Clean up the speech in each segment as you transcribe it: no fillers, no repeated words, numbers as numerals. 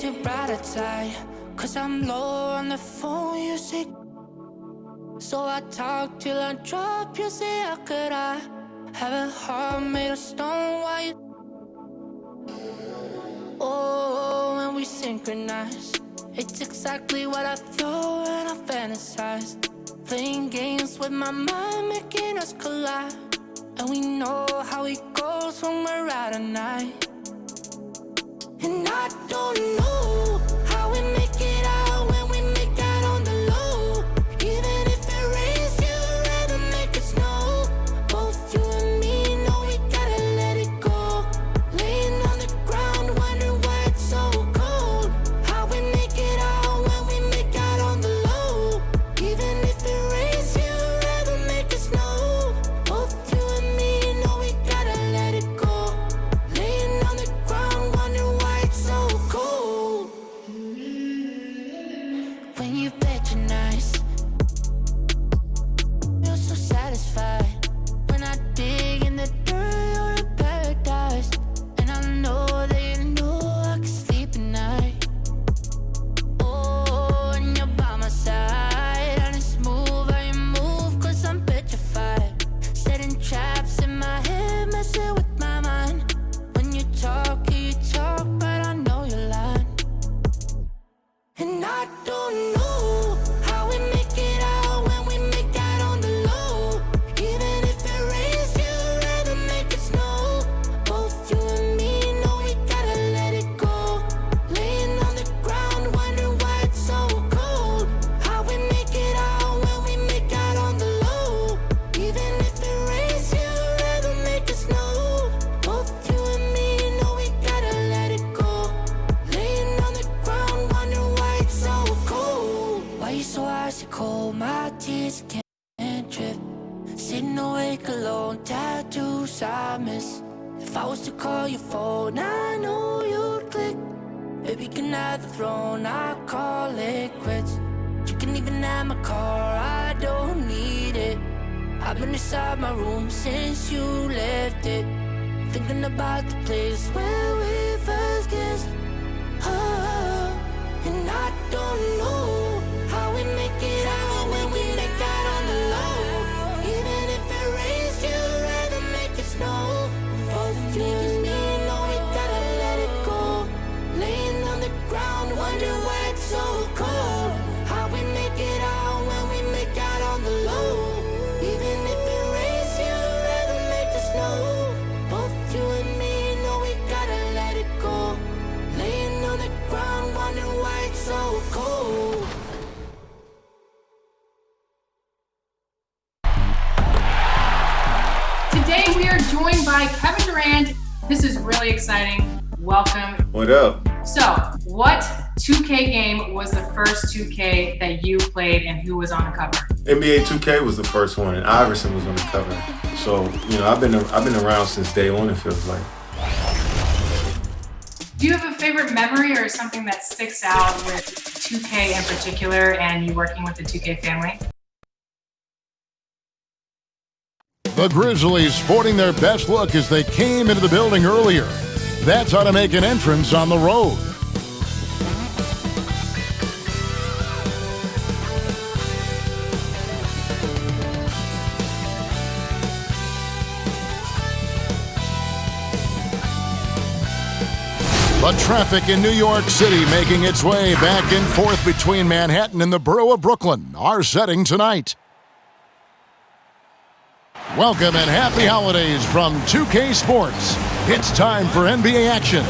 your brighter side, 'cause I'm low on the phone, you say. So I talk till I drop, you say, how could I have a heart made of stone? Why you? Oh, when we synchronize, it's exactly what I thought and I fantasize. Playing games with my mind, making us collide. And we know how it goes when we're out at night. And I don't know how we make it out when we make out on the low. Even if it rains, you'd rather make it snow. Both you and me know we gotta let it go. Laying on the ground, wondering why it's so cold. How we make it out when we make out on the low. Even if it rains, you'd rather make it snow. Both you and me know we gotta let it go. Laying on the ground, wondering why it's so cold. When you patronize, you're so satisfied. When I dig in the dirt, you're in paradise. And I know that you know I can sleep at night. Oh, and you're by my side. And it's smooth how you move, 'cause I'm petrified. Setting traps in my head, messing with my mind. When you talk, but I know you're lying. And I don't know how we make it out when we make out on the low. Even if it rains, you'd rather make it snow. Both you and me know we gotta let it go. Laying on the ground, wondering why it's so cold. How we make it out when we make out on the low. Even if it rains, you'd rather make it snow. Both you and me know we gotta let it go. Laying on the ground, wondering why it's so cold. Why you so icy cold? My tears can't drip. Sitting awake alone, tattoos I miss. If I was to call your phone, I know you'd click. Baby, can I have the throne? I call it quits. You can even have my car, I don't need it. I've been inside my room since you left it. Thinking about the place where we first kissed. Oh, and I don't know how we make it out when we make out on the low. Even if it rains, you'd rather make it snow. Both you and me know we gotta let it go. Laying on the ground, wondering why it's so cold. How we make it out when we make out on the low. Even if it rains, you'd rather make it snow. Both you and me know we gotta let it go. Laying on the ground, wondering why it's so cold. Today we are joined by Kevin Durant. This is really exciting. Welcome. What up? So, what 2K game was the first 2K that you played and who was on the cover? NBA 2K was the first one, and Iverson was on the cover. So, you know, I've been around since day one, it feels like. Do you have a favorite memory or something that sticks out with 2K in particular and you working with the 2K family? The Grizzlies sporting their best look as they came into the building earlier. That's how to make an entrance on the road. The traffic in New York City making its way back and forth between Manhattan and the borough of Brooklyn. Our setting tonight. Welcome and happy holidays from 2K Sports. It's time for NBA action.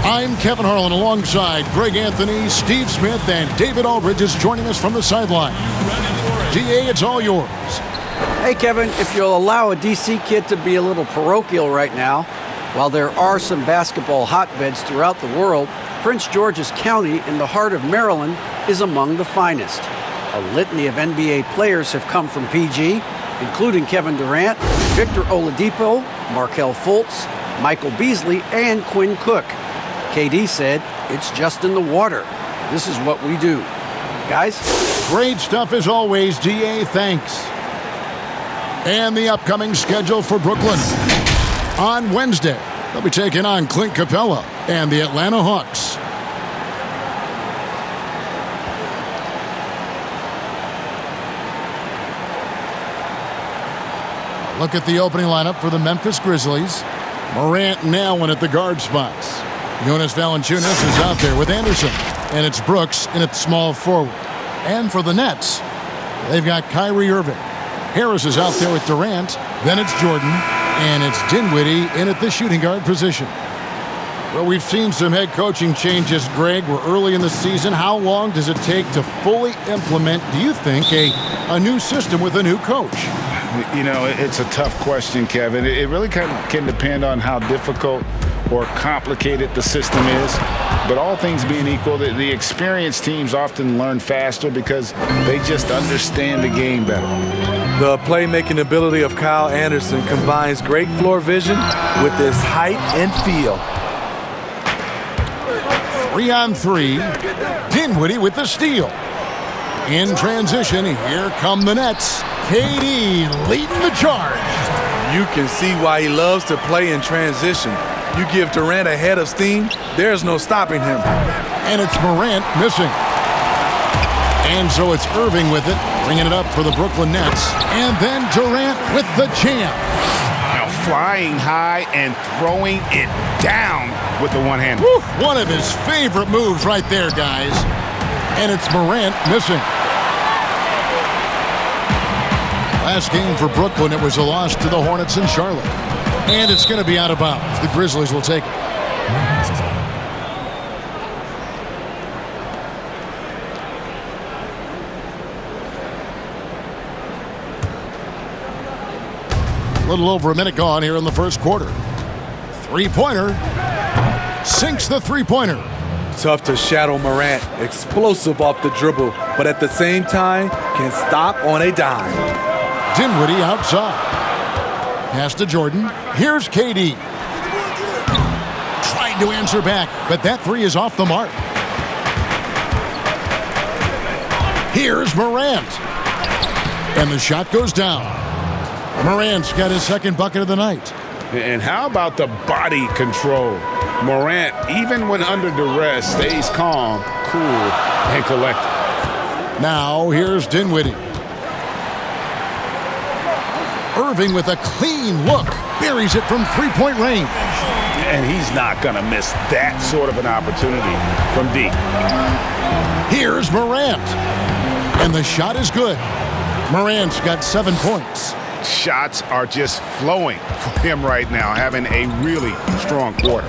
I'm Kevin Harlan alongside Greg Anthony, Steve Smith, and David Aldridge is joining us from the sideline. DA, it's all yours. Hey, Kevin, if you'll allow a DC kid to be a little parochial right now, while there are some basketball hotbeds throughout the world, Prince George's County in the heart of Maryland is among the finest. A litany of NBA players have come from PG, including Kevin Durant, Victor Oladipo, Markelle Fultz, Michael Beasley, and Quinn Cook. KD said, "It's just in the water. This is what we do." Guys? Great stuff as always, DA. Thanks. And the upcoming schedule for Brooklyn. On Wednesday, they'll be taking on Clint Capella and the Atlanta Hawks. Look at the opening lineup for the Memphis Grizzlies. Morant and Allen at the guard spots. Jonas Valanciunas is out there with Anderson. And it's Brooks in at small forward. And for the Nets, they've got Kyrie Irving. Harris is out there with Durant. Then it's Jordan. And it's Dinwiddie in at the shooting guard position. Well, we've seen some head coaching changes, Greg. We're early in the season. How long does it take to fully implement, do you think, a new system with a new coach? You know, it's a tough question, Kevin. It really can depend on how difficult or complicated the system is. But all things being equal, the experienced teams often learn faster because they just understand the game better. The playmaking ability of Kyle Anderson combines great floor vision with his height and feel. 3-on-3. Dinwiddie with the steal. In transition, here come the Nets. KD leading the charge. You can see why he loves to play in transition. You give Durant a head of steam, there's no stopping him. And it's Morant missing. And so it's Irving with it, bringing it up for the Brooklyn Nets. And then Durant with the jam. Now flying high and throwing it down with the one hand. One of his favorite moves right there, guys. And it's Morant missing. Last game for Brooklyn, it was a loss to the Hornets in Charlotte. And it's going to be out of bounds. The Grizzlies will take it. A little over a minute gone here in the first quarter. Three-pointer. Sinks the three-pointer. Tough to shadow Morant. Explosive off the dribble, but at the same time, can stop on a dime. Dinwiddie outside. Pass to Jordan. Here's KD. Trying to answer back, but that three is off the mark. Here's Morant. And the shot goes down. Morant's got his second bucket of the night. And how about the body control? Morant, even when under duress, stays calm, cool, and collected. Now here's Dinwiddie. Irving with a clean look. Buries it from three-point range. And he's not going to miss that sort of an opportunity from deep. Here's Morant. And the shot is good. Morant's got 7 points. Shots are just flowing for him right now, having a really strong quarter.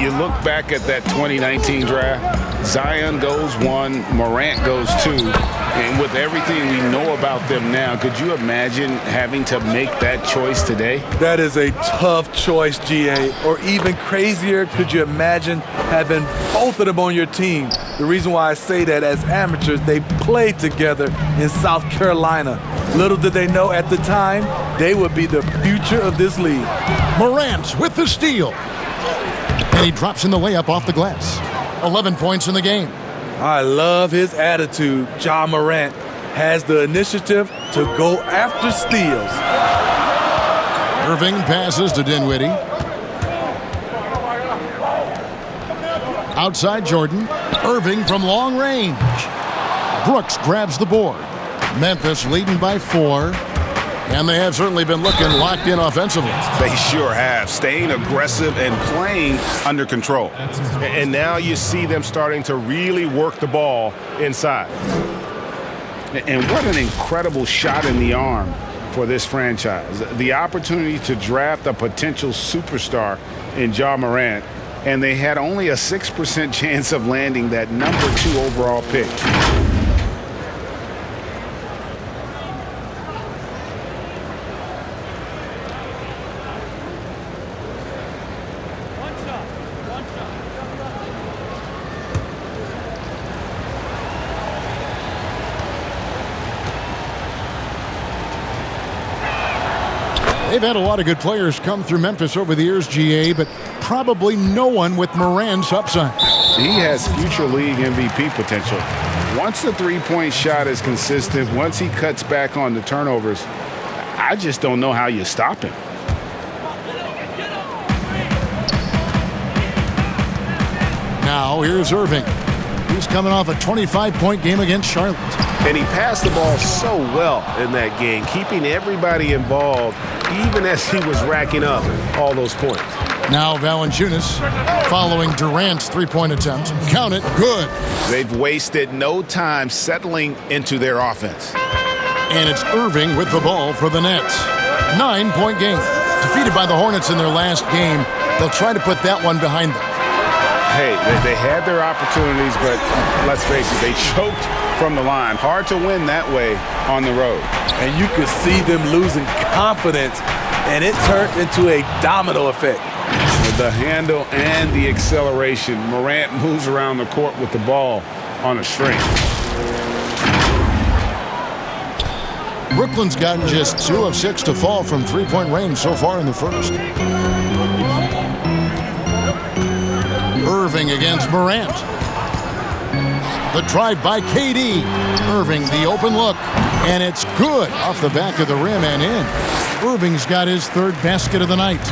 You look back at that 2019 draft, Zion goes 1, Morant goes 2, and with everything we know about them now, could you imagine having to make that choice today? That is a tough choice, GA. Or even crazier, could you imagine having both of them on your team? The reason why I say that, as amateurs, they played together in South Carolina. Little did they know at the time, they would be the future of this league. Morant with the steal. And he drops in the layup off the glass. 11 points in the game. I love his attitude. Ja Morant has the initiative to go after steals. Irving passes to Dinwiddie. Outside Jordan. Irving from long range. Brooks grabs the board. Memphis leading by 4. And they have certainly been looking locked in offensively. They sure have, staying aggressive and playing under control. And now you see them starting to really work the ball inside. And what an incredible shot in the arm for this franchise. The opportunity to draft a potential superstar in Ja Morant, and they had only a 6% chance of landing that number 2 overall pick. They've had a lot of good players come through Memphis over the years, GA, but probably no one with Morant's upside. He has future league MVP potential. Once the three-point shot is consistent, once he cuts back on the turnovers, I just don't know how you stop him. Now here's Irving. He's coming off a 25-point game against Charlotte. And he passed the ball so well in that game, keeping everybody involved even as he was racking up all those points. Now Valanciunas following Durant's three-point attempt. Count it, good. They've wasted no time settling into their offense. And it's Irving with the ball for the Nets. 9-point game. Defeated by the Hornets in their last game, they'll try to put that one behind them. Hey, they had their opportunities, but let's face it, they choked from the line. Hard to win that way on the road. And you could see them losing confidence, and it turned into a domino effect. The handle and the acceleration. Morant moves around the court with the ball on a string. Brooklyn's gotten just 2 of 6 to fall from three-point range so far in the first. Irving against Morant. The drive by KD. Irving, the open look. And it's good off the back of the rim and in. Irving's got his third basket of the night.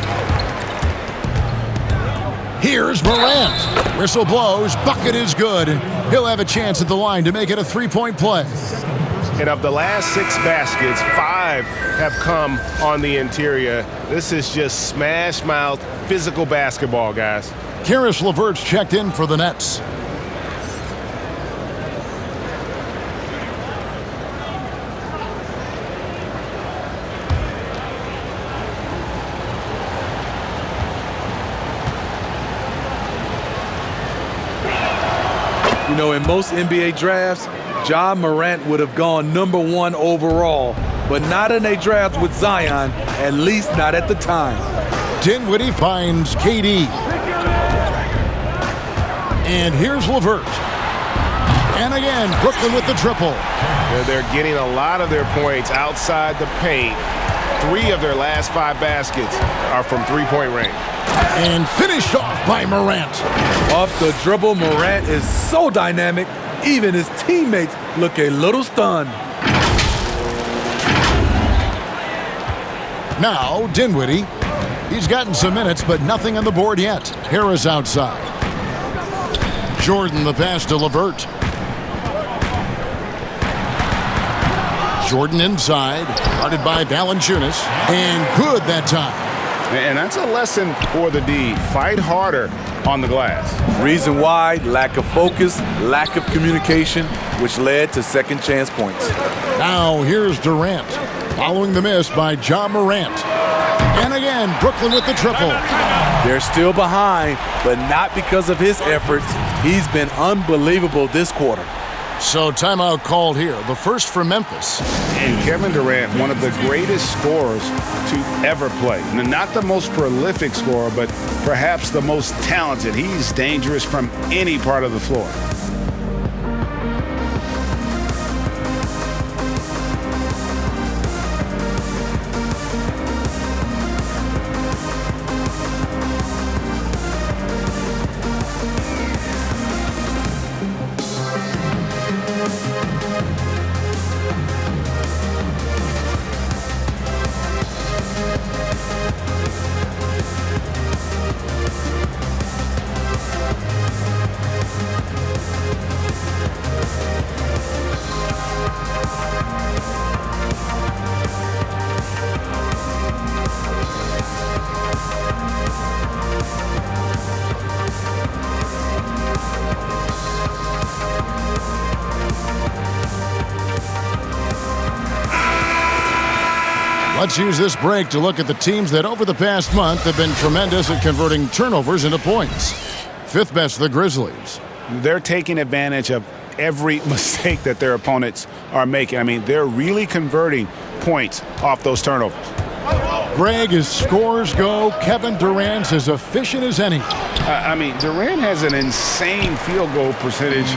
Here's Morant. Whistle blows. Bucket is good. And he'll have a chance at the line to make it a three-point play. And of the last 6 baskets, 5 have come on the interior. This is just smash-mouth physical basketball, guys. Karis LeVert's checked in for the Nets. You know, in most NBA drafts, Ja Morant would have gone #1 overall, but not in a draft with Zion, at least not at the time. Dinwiddie finds KD. And here's LeVert. And again, Brooklyn with the triple. They're getting a lot of their points outside the paint. 3 of their last 5 baskets are from three-point range. And finished off by Morant. Off the dribble, Morant is so dynamic, even his teammates look a little stunned. Now, Dinwiddie. He's gotten some minutes, but nothing on the board yet. Harris outside. Jordan the pass to LeVert. Jordan inside, guarded by Valanciunas, and good that time. And that's a lesson for the D. Fight harder on the glass. Reason why, lack of focus, lack of communication, which led to second chance points. Now here's Durant, following the miss by Ja Morant. And again, Brooklyn with the triple. They're still behind, but not because of his efforts. He's been unbelievable this quarter. So timeout called here, the first for Memphis. And Kevin Durant, one of the greatest scorers to ever play. Not the most prolific scorer, but perhaps the most talented. He's dangerous from any part of the floor. Let's use this break to look at the teams that over the past month have been tremendous at converting turnovers into points. Fifth best, the Grizzlies. They're taking advantage of every mistake that their opponents are making. I mean, they're really converting points off those turnovers. Greg, as scores go, Kevin Durant's as efficient as any. I mean, Durant has an insane field goal percentage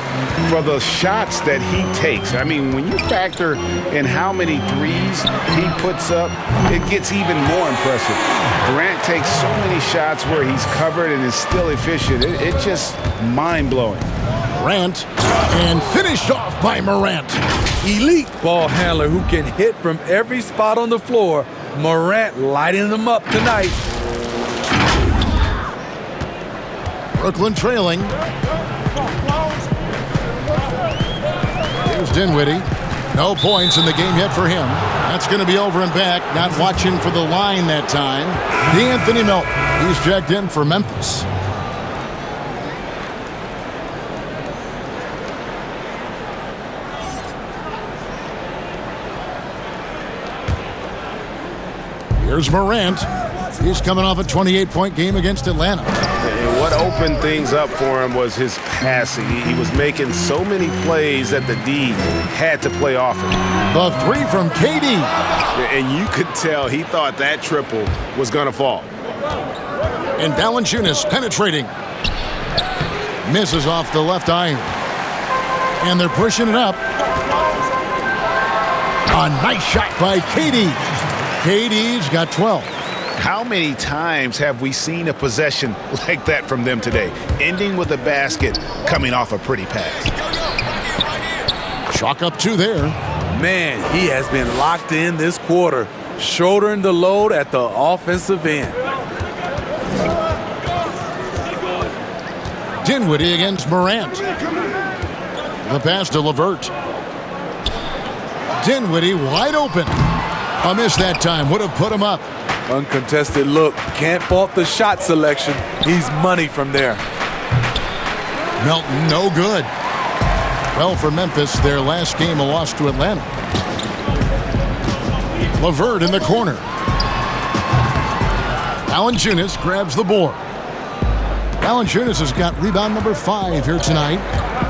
for the shots that he takes. I mean, when you factor in how many threes he puts up, it gets even more impressive. Durant takes so many shots where he's covered and is still efficient. It's just mind-blowing. Durant, and finished off by Morant. Elite ball handler who can hit from every spot on the floor. Morant lighting them up tonight. Brooklyn trailing. Here's Dinwiddie. No points in the game yet for him. That's going to be over and back. Not watching for the line that time. D'Anthony Melton. He's checked in for Memphis. Here's Morant. He's coming off a 28-point game against Atlanta. And what opened things up for him was his passing. He was making so many plays that the D had to play off him. The three from KD. And you could tell he thought that triple was going to fall. And Valanciunas penetrating. Misses off the left iron. And they're pushing it up. A nice shot by KD. KD's got 12. How many times have we seen a possession like that from them today, ending with a basket coming off a pretty pass? Chalk up 2 there. Man, he has been locked in this quarter, shouldering the load at the offensive end. Dinwiddie against Morant. The pass to LeVert. Dinwiddie wide open. A miss that time. Would have put him up. Uncontested look. Can't fault the shot selection. He's money from there. Melton, no good. Well, for Memphis, their last game a loss to Atlanta. LeVert in the corner. Valanciunas grabs the board. Valanciunas has got rebound number 5 here tonight.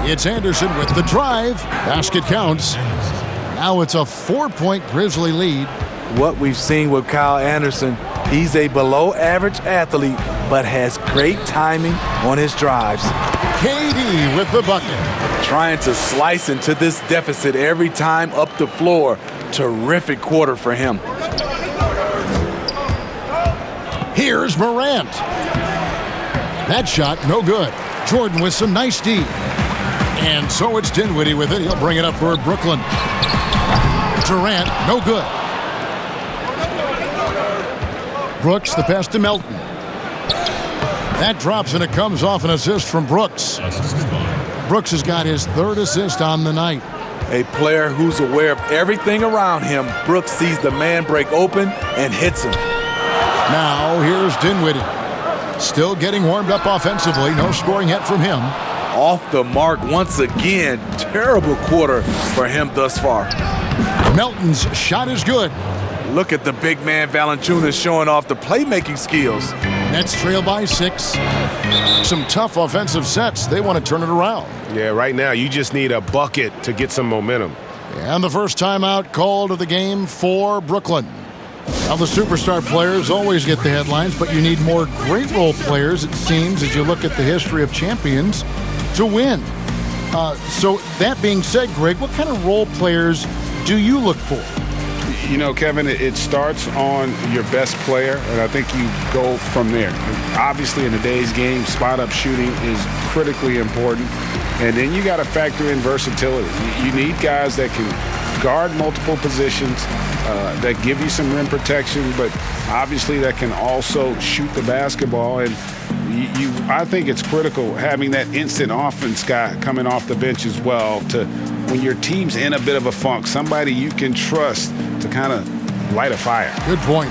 It's Anderson with the drive. Basket counts. Now it's a 4-point Grizzly lead. What we've seen with Kyle Anderson, he's a below-average athlete, but has great timing on his drives. KD with the bucket. Trying to slice into this deficit every time up the floor. Terrific quarter for him. Here's Morant. That shot, no good. Jordan with some nice D. And so it's Dinwiddie with it. He'll bring it up for Brooklyn. Durant, no good. Brooks, the pass to Melton. That drops and it comes off an assist from Brooks. Brooks has got his 3rd assist on the night. A player who's aware of everything around him. Brooks sees the man break open and hits him. Now here's Dinwiddie. Still getting warmed up offensively. No scoring yet from him. Off the mark once again. Terrible quarter for him thus far. Melton's shot is good. Look at the big man Valanciunas showing off the playmaking skills. Nets trail by 6. Some tough offensive sets. They want to turn it around. Yeah, right now you just need a bucket to get some momentum. And the first timeout called of the game for Brooklyn. Now the superstar players always get the headlines, but you need more great role players, it seems, as you look at the history of champions, to win. So that being said, Greg, what kind of role players do you look for? You know, Kevin, it starts on your best player, and I think you go from there. Obviously, in today's game, spot-up shooting is critically important, and then you got to factor in versatility. You need guys that can guard multiple positions, that give you some rim protection, but obviously that can also shoot the basketball. And I think it's critical having that instant offense guy coming off the bench as well to when your team's in a bit of a funk, somebody you can trust to kind of light a fire. Good point.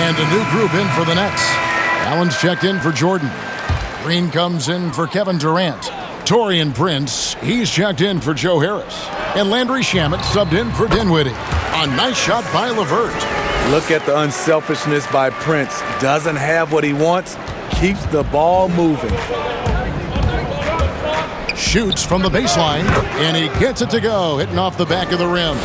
And a new group in for the Nets. Allen's checked in for Jordan. Green comes in for Kevin Durant. Taurean Prince, he's checked in for Joe Harris. And Landry Shamet subbed in for Dinwiddie. A nice shot by LeVert. Look at the unselfishness by Prince. Doesn't have what he wants, keeps the ball moving. Shoots from the baseline, and he gets it to go, hitting off the back of the rim.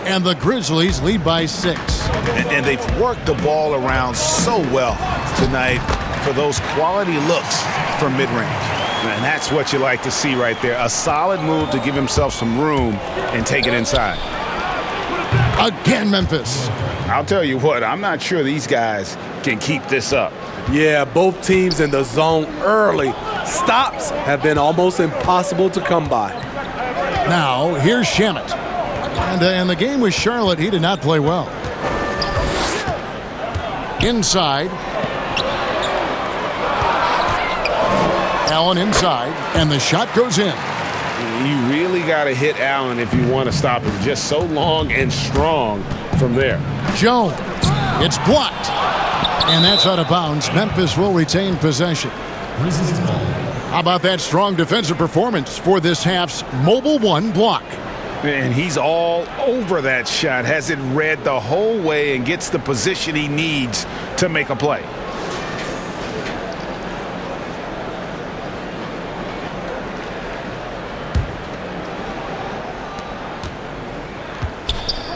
And the Grizzlies lead by 6. And they've worked the ball around so well tonight for those quality looks from mid-range. And that's what you like to see right there. A solid move to give himself some room and take it inside. Again, Memphis. I'll tell you what, I'm not sure these guys can keep this up. Yeah, both teams in the zone early. Stops have been almost impossible to come by. Now, here's Shamet. And in the game with Charlotte, he did not play well. Inside. Allen inside, and the shot goes in. You really got to hit Allen if you want to stop him. Just so long and strong from there. Jones. It's blocked. And that's out of bounds. Memphis will retain possession. How about that strong defensive performance for this half's mobile one block? And he's all over that shot. Has it read the whole way and gets the position he needs to make a play.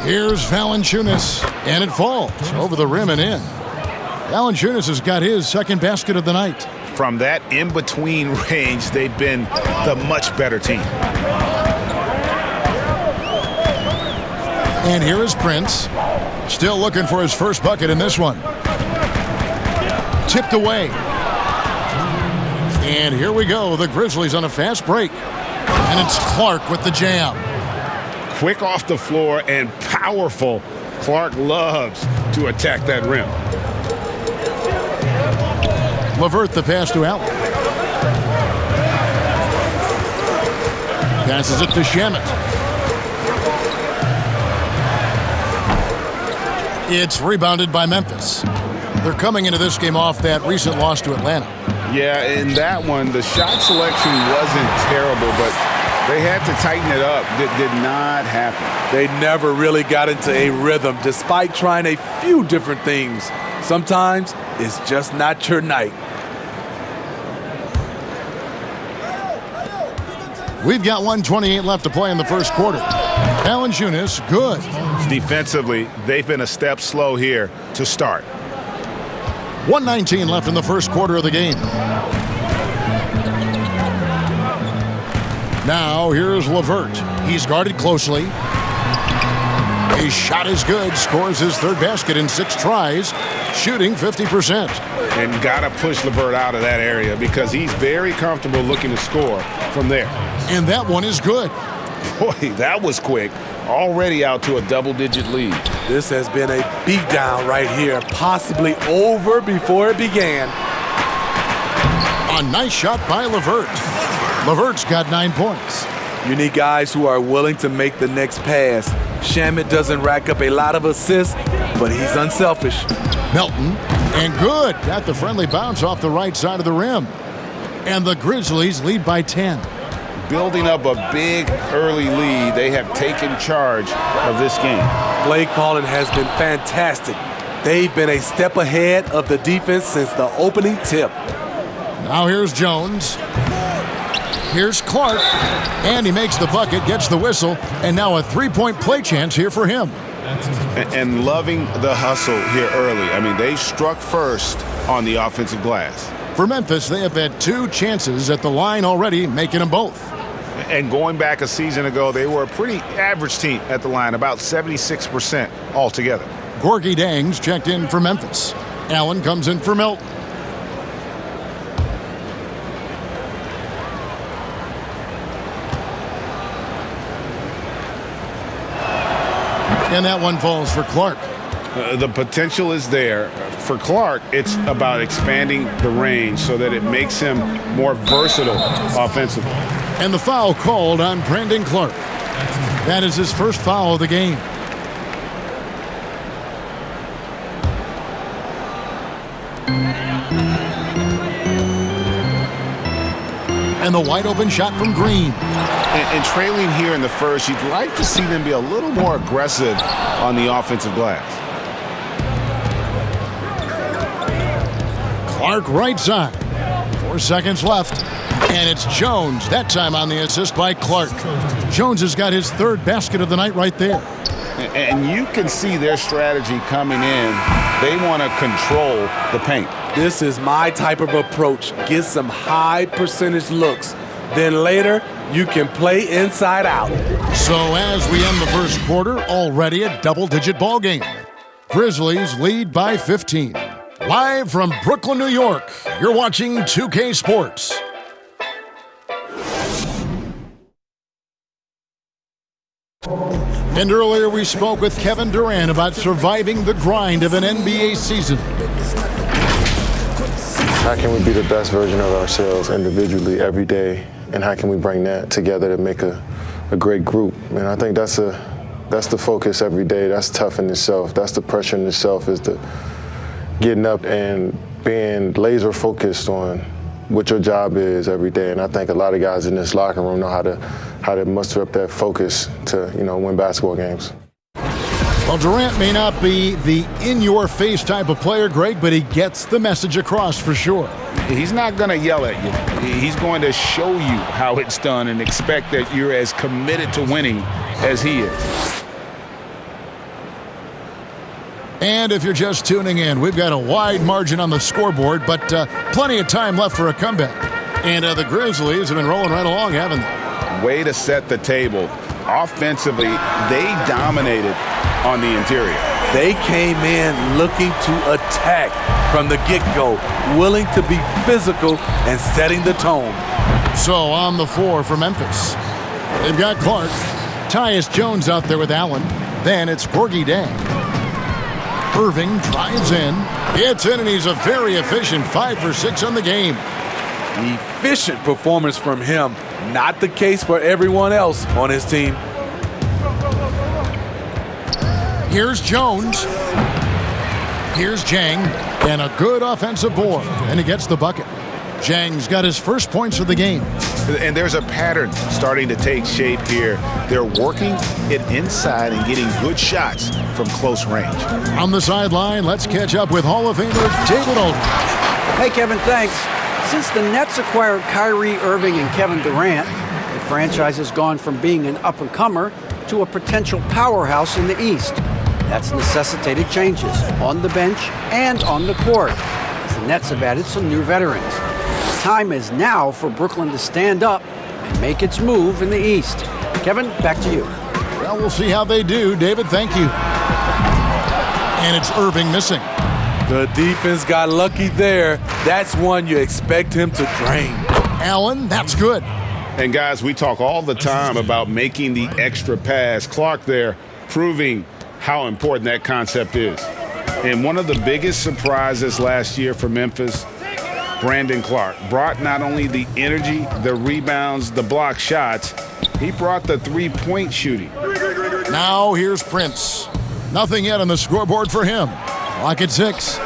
Here's Valanciunas, and it falls over the rim and in. Valanciunas has got his second basket of the night. From that in-between range, they've been the much better team. And here is Prince, still looking for his first bucket in this one. Tipped away. And here we go, the Grizzlies on a fast break. And it's Clark with the jam. Quick off the floor and powerful. Clark loves to attack that rim. LeVert the pass to Allen. Passes it to Shamet. It's rebounded by Memphis. They're coming into this game off that recent loss to Atlanta. Yeah, in that one, the shot selection wasn't terrible, but they had to tighten it up. It did not happen. They never really got into a rhythm despite trying a few different things. Sometimes it's just not your night. We've got 1:28 left to play in the first quarter. Valanciunas, good. Defensively, they've been a step slow here to start. 1:19 left in the first quarter of the game. Now here's LeVert. He's guarded closely. His shot is good. Scores his third basket in 6 tries. Shooting 50%. And got to push LeVert out of that area because he's very comfortable looking to score from there. And that one is good. Boy, that was quick. Already out to a double-digit lead. This has been a beatdown right here, possibly over before it began. A nice shot by LeVert. LeVert's got 9 points. You need guys who are willing to make the next pass. Shamet doesn't rack up a lot of assists, but he's unselfish. Melton, and good. Got the friendly bounce off the right side of the rim. And the Grizzlies lead by 10. Building up a big early lead, they have taken charge of this game. Play calling has been fantastic. They've been a step ahead of the defense since the opening tip. Now here's Jones. Here's Clark, and he makes the bucket, gets the whistle, and now a 3-point play chance here for him. And loving the hustle here early. I mean, they struck first on the offensive glass. For Memphis, they have had 2 chances at the line already, making them both. And going back a season ago, they were a pretty average team at the line, about 76% altogether. Gorgie Dangs checked in for Memphis. Allen comes in for Melton. And that one falls for Clark. The potential is there. For Clark, it's about expanding the range so that it makes him more versatile offensively. And the foul called on Brandon Clark. That is his first foul of the game. And the wide open shot from Green. And trailing here in the first, you'd like to see them be a little more aggressive on the offensive glass. Clark right side. 4 seconds left. And it's Jones, that time on the assist by Clark. Jones has got his 3rd basket of the night right there. And you can see their strategy coming in. They want to control the paint. This is my type of approach. Get some high percentage looks. Then later, you can play inside out. So as we end the first quarter, already a double-digit ball game. Grizzlies lead by 15. Live from Brooklyn, New York, you're watching 2K Sports. And earlier we spoke with Kevin Durant about surviving the grind of an NBA season. How can we be the best version of ourselves individually every day, and how can we bring that together to make a great group? And I think that's the focus every day. That's tough in itself. That's the pressure in itself, is the getting up and being laser focused on what your job is every day. And I think a lot of guys in this locker room know how to muster up that focus to, win basketball games. Well, Durant may not be the in-your-face type of player, Greg, but he gets the message across for sure. He's not going to yell at you. He's going to show you how it's done and expect that you're as committed to winning as he is. And if you're just tuning in, we've got a wide margin on the scoreboard, but plenty of time left for a comeback. And the Grizzlies have been rolling right along, haven't they? Way to set the table. Offensively, they dominated on the interior. They came in looking to attack from the get-go, willing to be physical and setting the tone. So on the floor for Memphis, they've got Clark, Tyus Jones out there with Allen. Then it's Gorgie Dang. Irving drives in, gets in, and he's a very efficient 5 for 6 on the game. Efficient performance from him. Not the case for everyone else on his team. Here's Jones. Here's Jang, and a good offensive board, and he gets the bucket. Jang's got his first points of the game. And there's a pattern starting to take shape here. They're working it inside and getting good shots from close range. On the sideline, let's catch up with Hall of Famer David Aldridge. Hey, Kevin, thanks. Since the Nets acquired Kyrie, Irving, and Kevin Durant, the franchise has gone from being an up-and-comer to a potential powerhouse in the East. That's necessitated changes on the bench and on the court, as the Nets have added some new veterans. The time is now for Brooklyn to stand up and make its move in the East. Kevin, back to you. Well, we'll see how they do. David, thank you. And it's Irving missing. The defense got lucky there. That's one you expect him to drain. Allen, that's good. And guys, we talk all the time about making the extra pass. Clark there proving how important that concept is. And one of the biggest surprises last year for Memphis, Brandon Clark brought not only the energy, the rebounds, the block shots, he brought the three-point shooting. Now here's Prince. Nothing yet on the scoreboard for him. Clock at 6.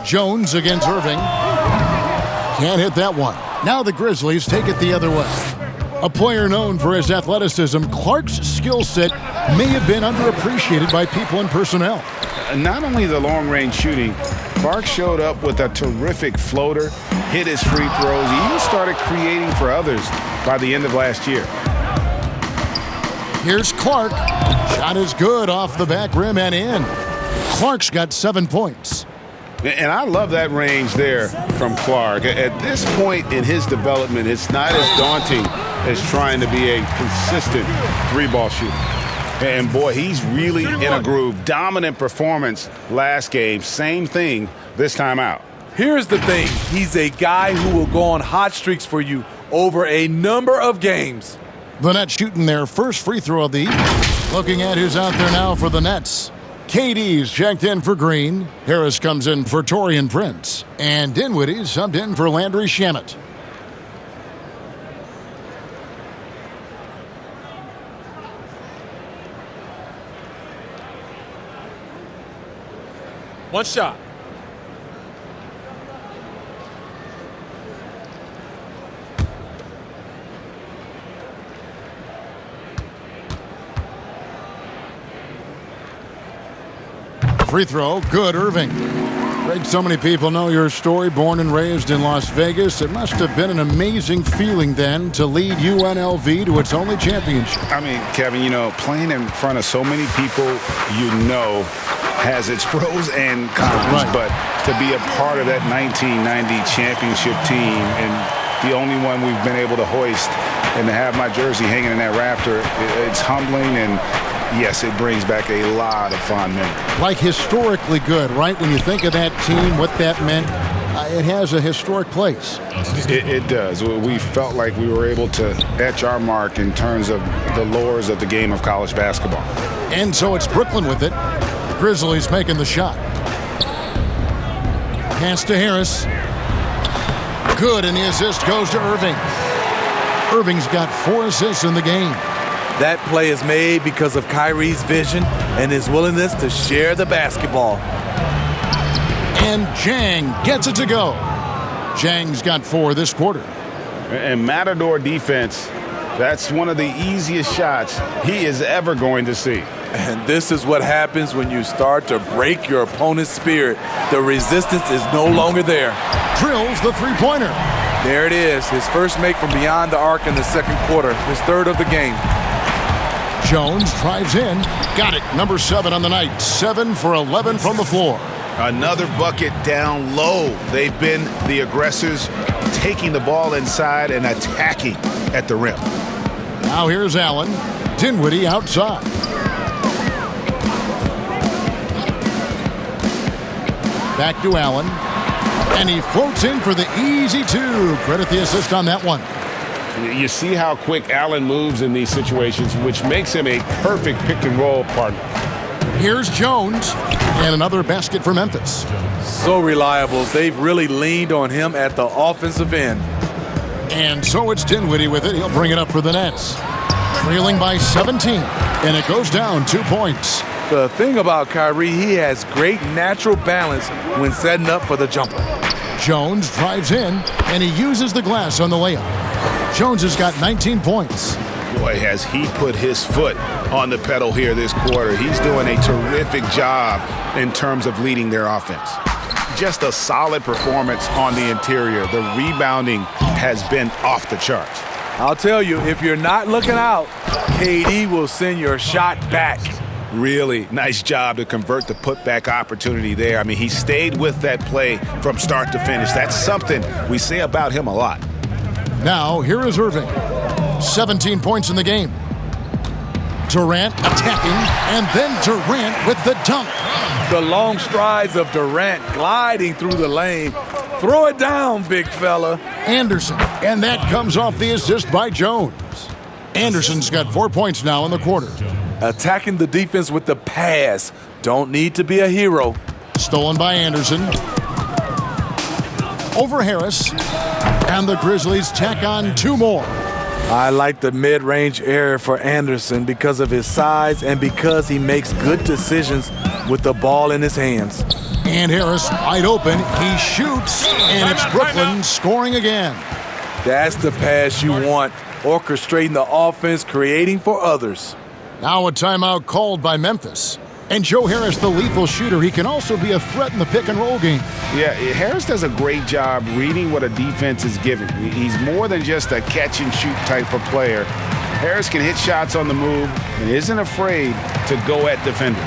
Jones against Irving. Can't hit that one. Now the Grizzlies take it the other way. A player known for his athleticism, Clark's skill set may have been underappreciated by people and personnel. Not only the long-range shooting, Clark showed up with a terrific floater, hit his free throws. He even started creating for others by the end of last year. Here's Clark. Shot is good off the back rim and in. Clark's got 7 points. And I love that range there from Clark. At this point in his development, it's not as daunting as trying to be a consistent three-ball shooter. And boy, he's really in a groove. Dominant performance last game. Same thing this time out. Here's the thing. He's a guy who will go on hot streaks for you over a number of games. The Nets shooting their first free throw of the evening. Looking at who's out there now for the Nets. KD's checked in for Green. Harris comes in for Taurean Prince. And Dinwiddie subbed in for Landry Shamet. One shot. Free throw, good, Irving. Greg, so many people know your story, born and raised in Las Vegas. It must have been an amazing feeling then to lead UNLV to its only championship. I mean, Kevin, playing in front of so many people has its pros and cons, right. But to be a part of that 1990 championship team and the only one we've been able to hoist and to have my jersey hanging in that rafter, it's humbling, and yes, it brings back a lot of fond memories. Like historically good, right? When you think of that team, what that meant. it has a historic place. It does. We felt like we were able to etch our mark in terms of the lures of the game of college basketball. And so it's Brooklyn with it. Grizzlies making the shot. Pass to Harris. Good, and the assist goes to Irving. Irving's got 4 assists in the game. That play is made because of Kyrie's vision and his willingness to share the basketball. And Jang gets it to go. Jang's got 4 this quarter. And Matador defense, that's one of the easiest shots he is ever going to see. And this is what happens when you start to break your opponent's spirit. The resistance is no longer there. Drills the three-pointer. There it is, his first make from beyond the arc in the second quarter, his third of the game. Jones drives in. Got it. Number 7 on the night. 7 for 11 from the floor. Another bucket down low. They've been the aggressors, taking the ball inside and attacking at the rim. Now here's Allen. Dinwiddie outside. Back to Allen. And he floats in for the easy 2. Credit the assist on that one. You see how quick Allen moves in these situations, which makes him a perfect pick-and-roll partner. Here's Jones. And another basket for Memphis. So reliable. They've really leaned on him at the offensive end. And so it's Dinwiddie with it. He'll bring it up for the Nets. Trailing by 17. And it goes down 2 points. The thing about Kyrie, he has great natural balance when setting up for the jumper. Jones drives in, and he uses the glass on the layup. Jones has got 19 points. Boy, has he put his foot on the pedal here this quarter. He's doing a terrific job in terms of leading their offense. Just a solid performance on the interior. The rebounding has been off the charts. I'll tell you, if you're not looking out, KD will send your shot back. Really nice job to convert the putback opportunity there. I mean, he stayed with that play from start to finish. That's something we say about him a lot. Now, here is Irving. 17 points in the game. Durant attacking, and then Durant with the dunk. The long strides of Durant gliding through the lane. Throw it down, big fella. Anderson, and that comes off the assist by Jones. Anderson's got 4 points now in the quarter. Attacking the defense with the pass. Don't need to be a hero. Stolen by Anderson. Over Harris. And the Grizzlies tack on 2 more. I like the mid-range area for Anderson because of his size and because he makes good decisions with the ball in his hands. And Harris wide open. He shoots, and it's Brooklyn scoring again. That's the pass you want. Orchestrating the offense, creating for others. Now a timeout called by Memphis. And Joe Harris, the lethal shooter, he can also be a threat in the pick-and-roll game. Yeah, Harris does a great job reading what a defense is giving. He's more than just a catch-and-shoot type of player. Harris can hit shots on the move and isn't afraid to go at defenders.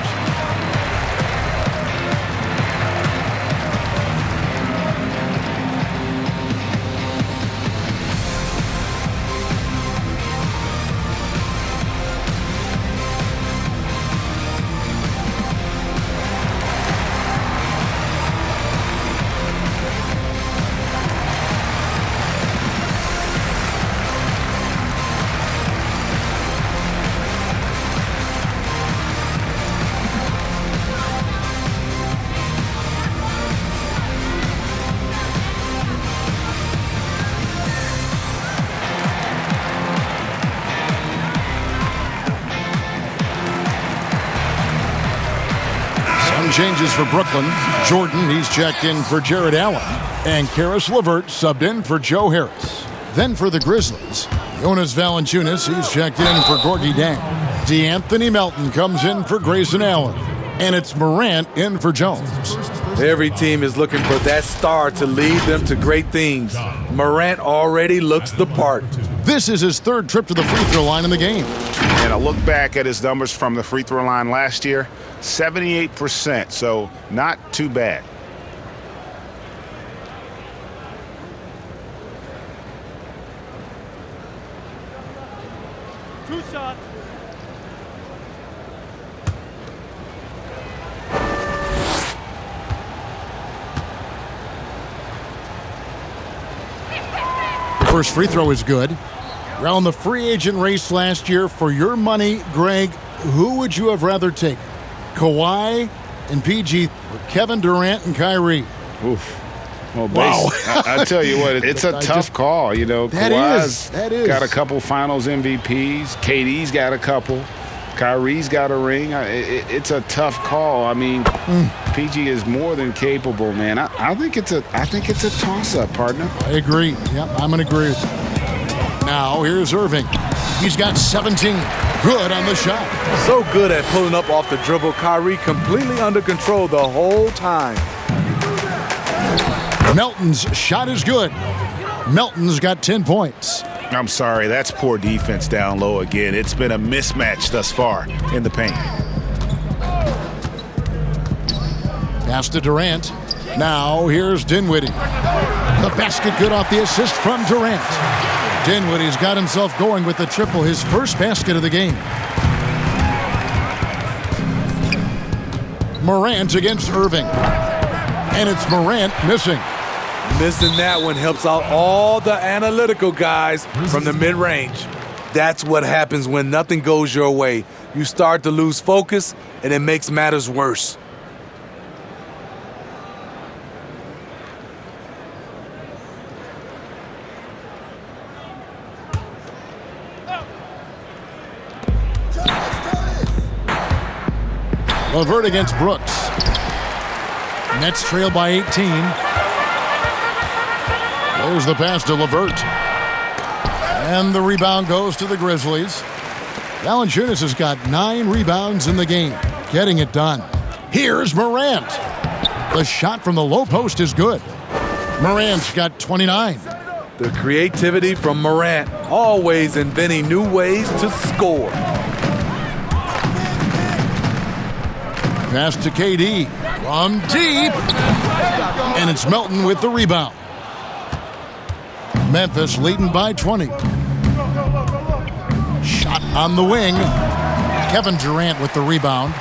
Changes for Brooklyn. Jordan, he's checked in for Jared Allen. And Karis LeVert subbed in for Joe Harris. Then for the Grizzlies, Jonas Valanciunas, he's checked in for Gorgie Dang. DeAnthony Melton comes in for Grayson Allen. And it's Morant in for Jones. Every team is looking for that star to lead them to great things. Morant already looks the part. This is his 3rd trip to the free throw line in the game. And a look back at his numbers from the free throw line last year, 78%, so not too bad. Two shots. first free throw is good. Around the free agent race last year, for your money, Greg, who would you have rather taken? Kawhi and PG, or Kevin Durant and Kyrie? Oof. Well, Wow. I tell you what, it's a tough call. You know, Kawhi's that is. got a couple Finals MVPs. KD's got a couple. Kyrie's got a ring. It's a tough call. I mean, PG is more than capable, man. I think it's a toss-up, partner. I agree. Yep, I'm going to agree with you. Now, here's Irving. He's got 17. Good on the shot. So good at pulling up off the dribble. Kyrie completely under control the whole time. Melton's shot is good. Melton's got 10 points. I'm sorry, that's poor defense down low again. It's been a mismatch thus far in the paint. Pass to Durant. Now here's Dinwiddie. The basket good off the assist from Durant. Dinwiddie's got himself going with the triple, his first basket of the game. Morant against Irving. And it's Morant missing. Missing that one helps out all the analytical guys from the mid-range. That's what happens when nothing goes your way. You start to lose focus, and it makes matters worse. LeVert against Brooks. Nets trail by 18. There's the pass to LeVert. And the rebound goes to the Grizzlies. Valanciunas has got 9 rebounds in the game, getting it done. Here's Morant. The shot from the low post is good. Morant's got 29. The creativity from Morant, always inventing new ways to score. Pass to KD from deep. And it's Melton with the rebound. Memphis leading by 20. Shot on the wing. Kevin Durant with the rebound.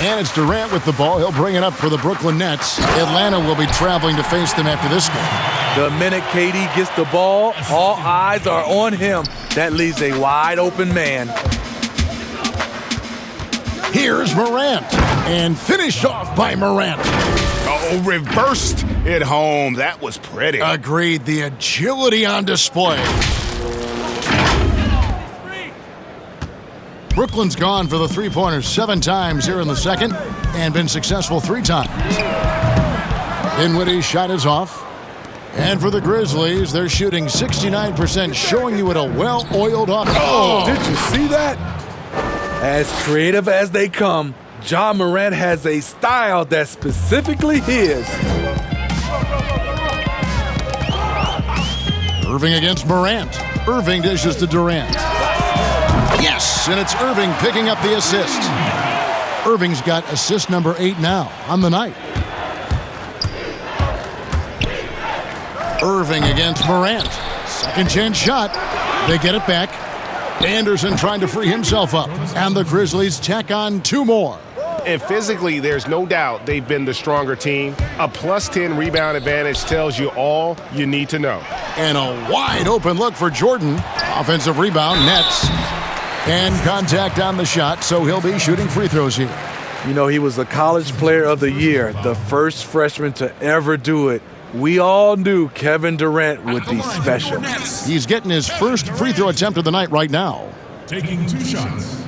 And it's Durant with the ball. He'll bring it up for the Brooklyn Nets. Atlanta will be traveling to face them after this game. The minute KD gets the ball, all eyes are on him. That leaves a wide open man. Here's Morant. And finished off by Morant. Oh, reversed it home. That was pretty. Agreed. The agility on display. Brooklyn's gone for the three-pointers 7 times here in the second and been successful 3 times. Dinwiddie's shot is off. And for the Grizzlies, they're shooting 69%, showing you what a well-oiled offense. Oh, did you see that? As creative as they come, Ja Morant has a style that's specifically his. Irving against Morant. Irving dishes to Durant. Yes, and it's Irving picking up the assist. Irving's got assist number 8 now on the night. Irving against Morant. Second chance shot. They get it back. Anderson trying to free himself up. And the Grizzlies tack on 2 more. And physically, there's no doubt they've been the stronger team. A +10 rebound advantage tells you all you need to know. And a wide open look for Jordan. Offensive rebound, Nets. And contact on the shot, so he'll be shooting free throws here. You know, he was the College Player of the Year, the first freshman to ever do it. We all knew Kevin Durant would be special. He's getting his first free throw attempt of the night right now. Taking 2 shots.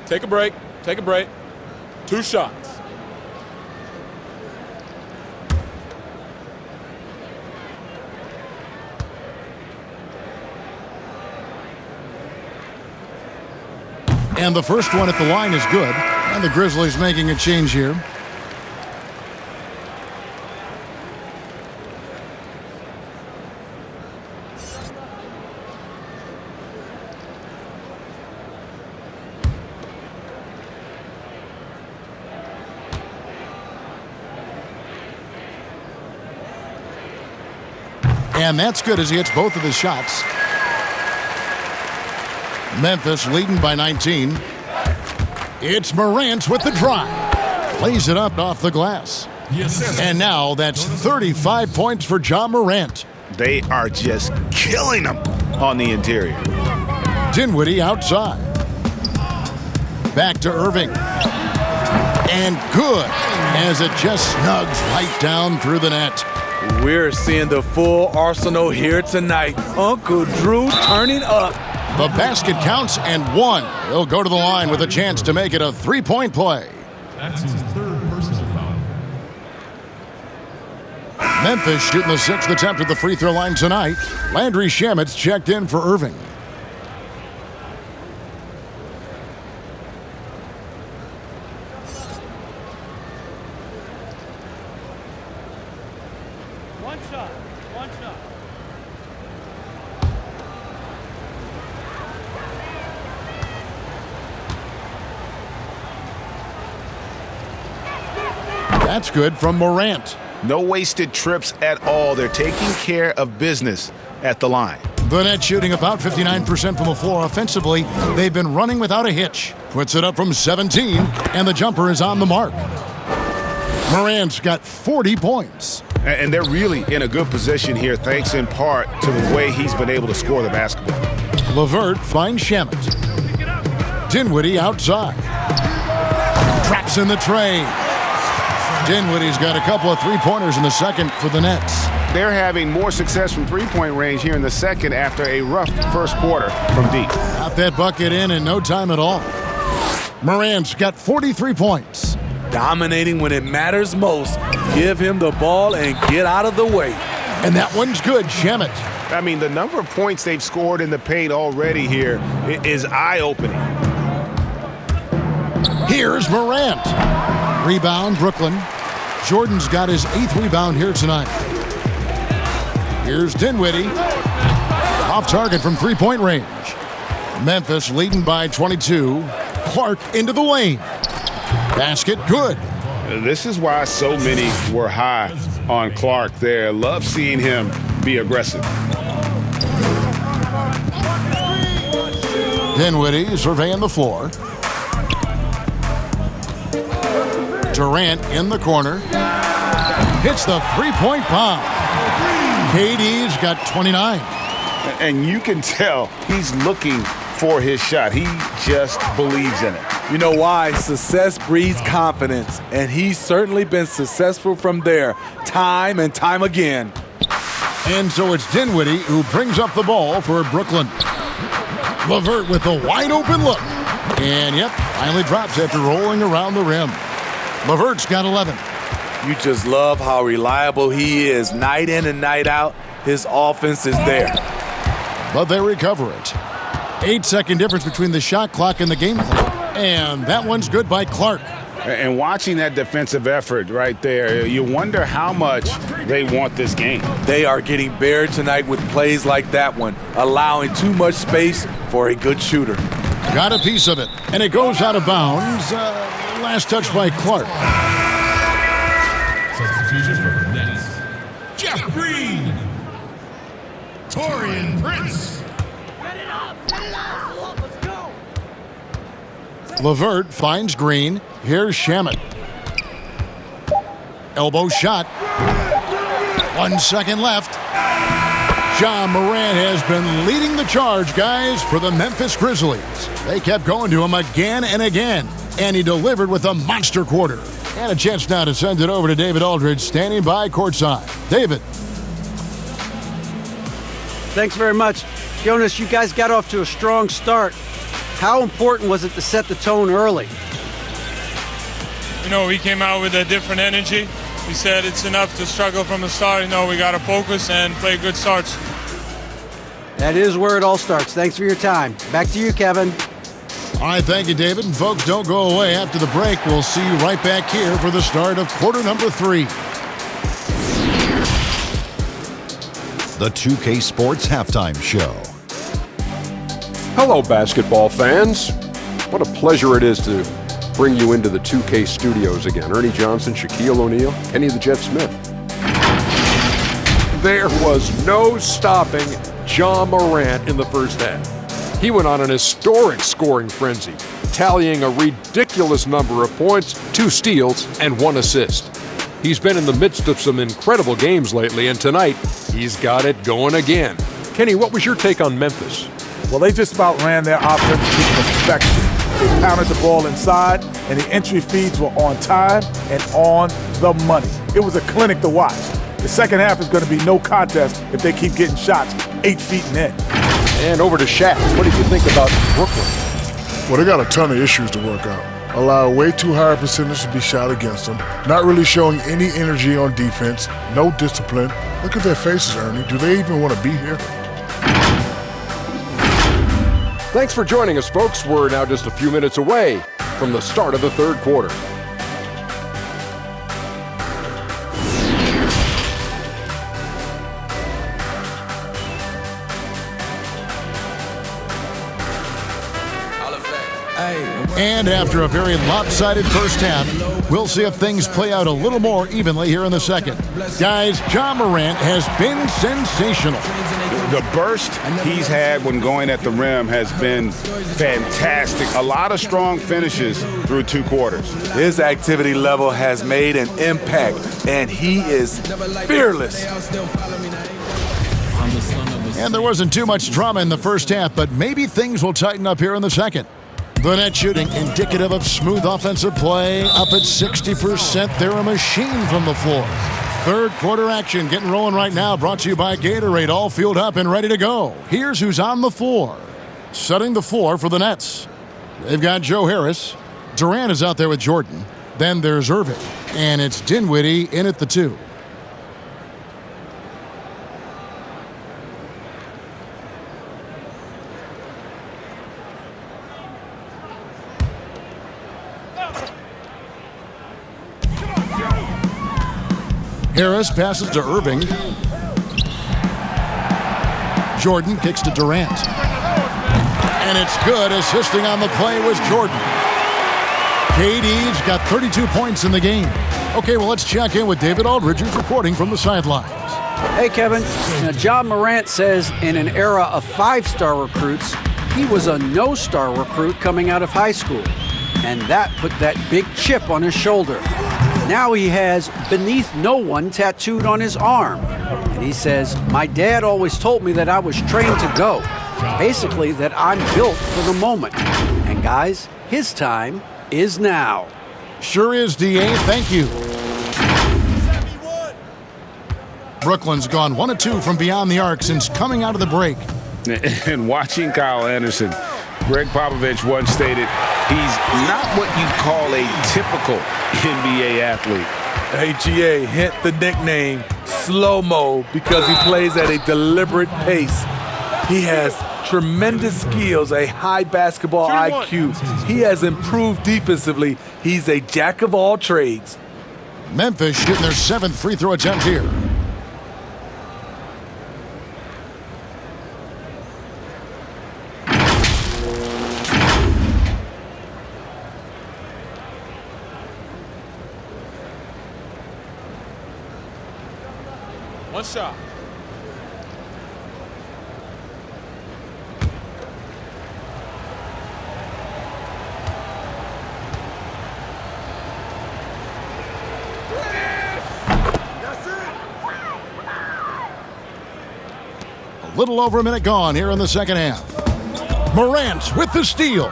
Take a break. Take a break. 2 shots. And the first one at the line is good. And the Grizzlies making a change here. And that's good as he hits both of his shots. Memphis leading by 19. It's Morant with the drive. lays it up off the glass. And now that's 35 points for John Morant. They are just killing them on the interior. Dinwiddie outside. Back to Irving. And good, as it just snugs right down through the net. We're seeing the full arsenal here tonight. Uncle Drew turning up. The basket counts and one. He'll go to the line with a chance to make it a three-point play. That's his third personal foul. Memphis shooting the sixth attempt at the free throw line tonight. Landry Shamet's checked in for Irving. One shot. That's good from Morant. No wasted trips at all. They're taking care of business at the line. The net shooting about 59% from the floor offensively. They've been running without a hitch. Puts it up from 17, and the jumper is on the mark. Morant's got 40 points. And they're really in a good position here, thanks in part to the way he's been able to score the basketball. LeVert finds Shamet. Dinwiddie outside. Traps in the tray. Dinwiddie's got a couple of three-pointers in the second for the Nets. They're having more success from three-point range here in the second after a rough first quarter from deep. Got that bucket in no time at all. Morant's got 43 points. Dominating when it matters most. Give him the ball and get out of the way. And that one's good, Shamet. I mean, the number of points they've scored in the paint already here is eye-opening. Here's Morant. Rebound, Brooklyn. Jordan's got his 8th rebound here tonight. Here's Dinwiddie. Off target from three-point range. Memphis leading by 22. Clark into the lane. Basket good. This is why so many were high on Clark there. Love seeing him be aggressive. Dinwiddie surveying the floor. Durant in the corner. Hits the three-point bomb. KD's got 29. And you can tell he's looking for his shot. He just believes in it. You know why? Success breeds confidence, and he's certainly been successful from there time and time again. And so it's Dinwiddie who brings up the ball for Brooklyn. LeVert with a wide-open look. And, yep, finally drops after rolling around the rim. LeVert's got 11. You just love how reliable he is. Night in and night out, his offense is there. But they recover it. 8-second difference between the shot clock and the game clock. And that one's good by Clark. And watching that defensive effort right there, you wonder how much they want this game. They are getting buried tonight with plays like that one, allowing too much space for a good shooter. Got a piece of it, and it goes out of bounds. Last touch by Clark. Substitution for the Nets. Jeff Green. Taurean Prince. LeVert finds Green. Here's Shamet. Elbow shot. 1 second left. John Morant has been leading the charge, guys, for the Memphis Grizzlies. They kept going to him again and again, and he delivered with a monster quarter. And a chance now to send it over to David Aldridge, standing by courtside. David. Thanks very much. Jonas, you guys got off to a strong start. How important was it to set the tone early? You know, we came out with a different energy. We said it's enough to struggle from the start. You know, we got to focus and play good starts. That is where it all starts. Thanks for your time. Back to you, Kevin. All right, thank you, David. And folks, don't go away. After the break, we'll see you right back here for the start of quarter number 3. The 2K Sports Halftime Show. Hello, basketball fans. What a pleasure it is to bring you into the 2K studios again. Ernie Johnson, Shaquille O'Neal, Kenny the Jet Smith. There was no stopping John Morant in the first half. He went on an historic scoring frenzy, tallying a ridiculous number of points, 2 steals, and 1 assist. He's been in the midst of some incredible games lately, and tonight, he's got it going again. Kenny, what was your take on Memphis? Well, they just about ran their offense to perfection. They pounded the ball inside, and the entry feeds were on time and on the money. It was a clinic to watch. The second half is going to be no contest if they keep getting shots 8 feet and in. And over to Shaq. What did you think about Brooklyn? Well, they got a ton of issues to work out. Allow way too high a percentage to be shot against them. Not really showing any energy on defense. No discipline. Look at their faces, Ernie. Do they even want to be here? Thanks for joining us, folks. We're now just a few minutes away from the start of the third quarter. And after a very lopsided first half, we'll see if things play out a little more evenly here in the second. Guys, Ja Morant has been sensational. The burst he's had when going at the rim has been fantastic. A lot of strong finishes through 2 quarters. His activity level has made an impact, and he is fearless. And there wasn't too much drama in the first half, but maybe things will tighten up here in the second. The net shooting indicative of smooth offensive play, up at 60%. They're a machine from the floor. Third quarter action getting rolling right now, brought to you by Gatorade, all fueled up and ready to go. Here's who's on the floor. Setting the floor for the Nets. They've got Joe Harris. Durant is out there with Jordan. Then there's Irving. And it's Dinwiddie in at the 2. Harris passes to Irving. Jordan kicks to Durant. And it's good. Assisting on the play was Jordan. KD's got 32 points in the game. Okay, well, let's check in with David Aldridge, who's reporting from the sidelines. Hey, Kevin. Now, Ja Morant says in an era of 5-star recruits, he was a no-star recruit coming out of high school. And that put that big chip on his shoulder. Now he has "beneath no one" tattooed on his arm. And he says, "My dad always told me that I was trained to go." Basically, that I'm built for the moment. And guys, his time is now. Sure is, DA. Thank you. Brooklyn's gone 1 of 2 from beyond the arc since coming out of the break. And watching Kyle Anderson, Greg Popovich once stated, he's not what you'd call a typical NBA athlete. Hey, GA, hint the nickname Slow-Mo because he plays at a deliberate pace. He has tremendous skills, a high basketball IQ. He has improved defensively. He's a jack of all trades. Memphis shooting their 7th free throw attempt here. One shot. A little over a minute gone here in the second half. Morant with the steal.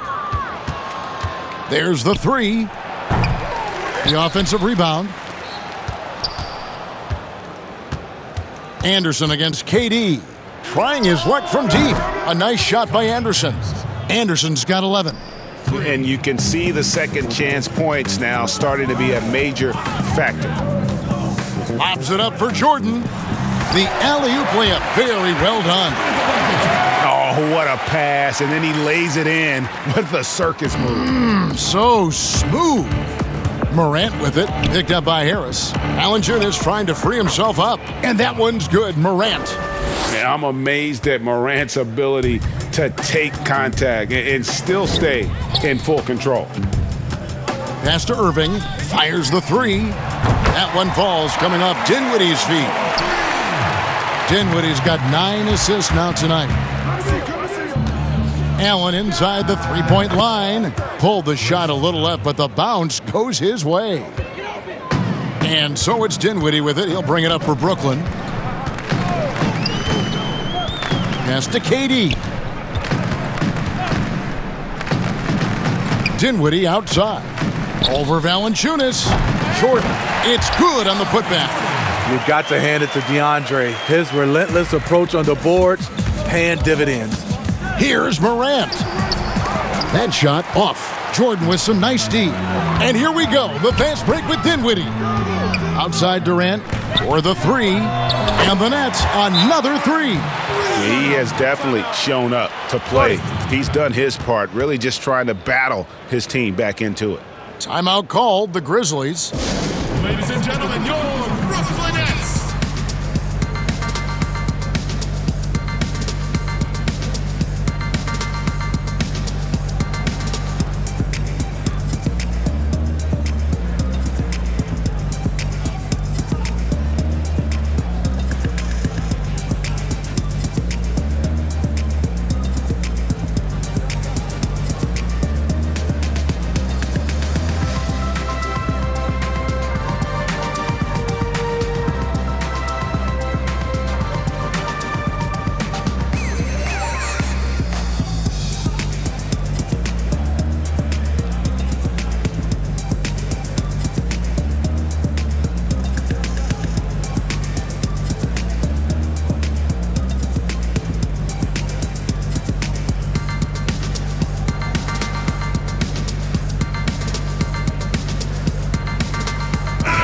There's the 3. The offensive rebound. Anderson against KD. Trying his luck from deep. A nice shot by Anderson. Anderson's got 11. And you can see the second chance points now starting to be a major factor. Lobs it up for Jordan. The alley-oop layup. Very well done. Oh, what a pass. And then he lays it in with the circus move. So smooth. Morant with it, picked up by Harris. Valanciunas trying to free himself up, and that one's good. Morant. Man, I'm amazed at Morant's ability to take contact and still stay in full control. Pass to Irving, fires the 3. That one falls, coming off Dinwiddie's feet. Dinwiddie's got 9 assists now tonight. Allen inside the three-point line. Pulled the shot a little left, but the bounce goes his way. And so it's Dinwiddie with it. He'll bring it up for Brooklyn. Pass to Katie. Dinwiddie outside. Over Valanciunas. Jordan. It's good on the putback. You've got to hand it to DeAndre. His relentless approach on the boards, paying dividends. Here's Morant. That shot off. Jordan with some nice D. And here we go. The fast break with Dinwiddie. Outside Durant for the three. And the Nets, another three. He has definitely shown up to play. He's done his part, really just trying to battle his team back into it. Timeout called, the Grizzlies. Ladies and gentlemen, your Brooklyn Nets.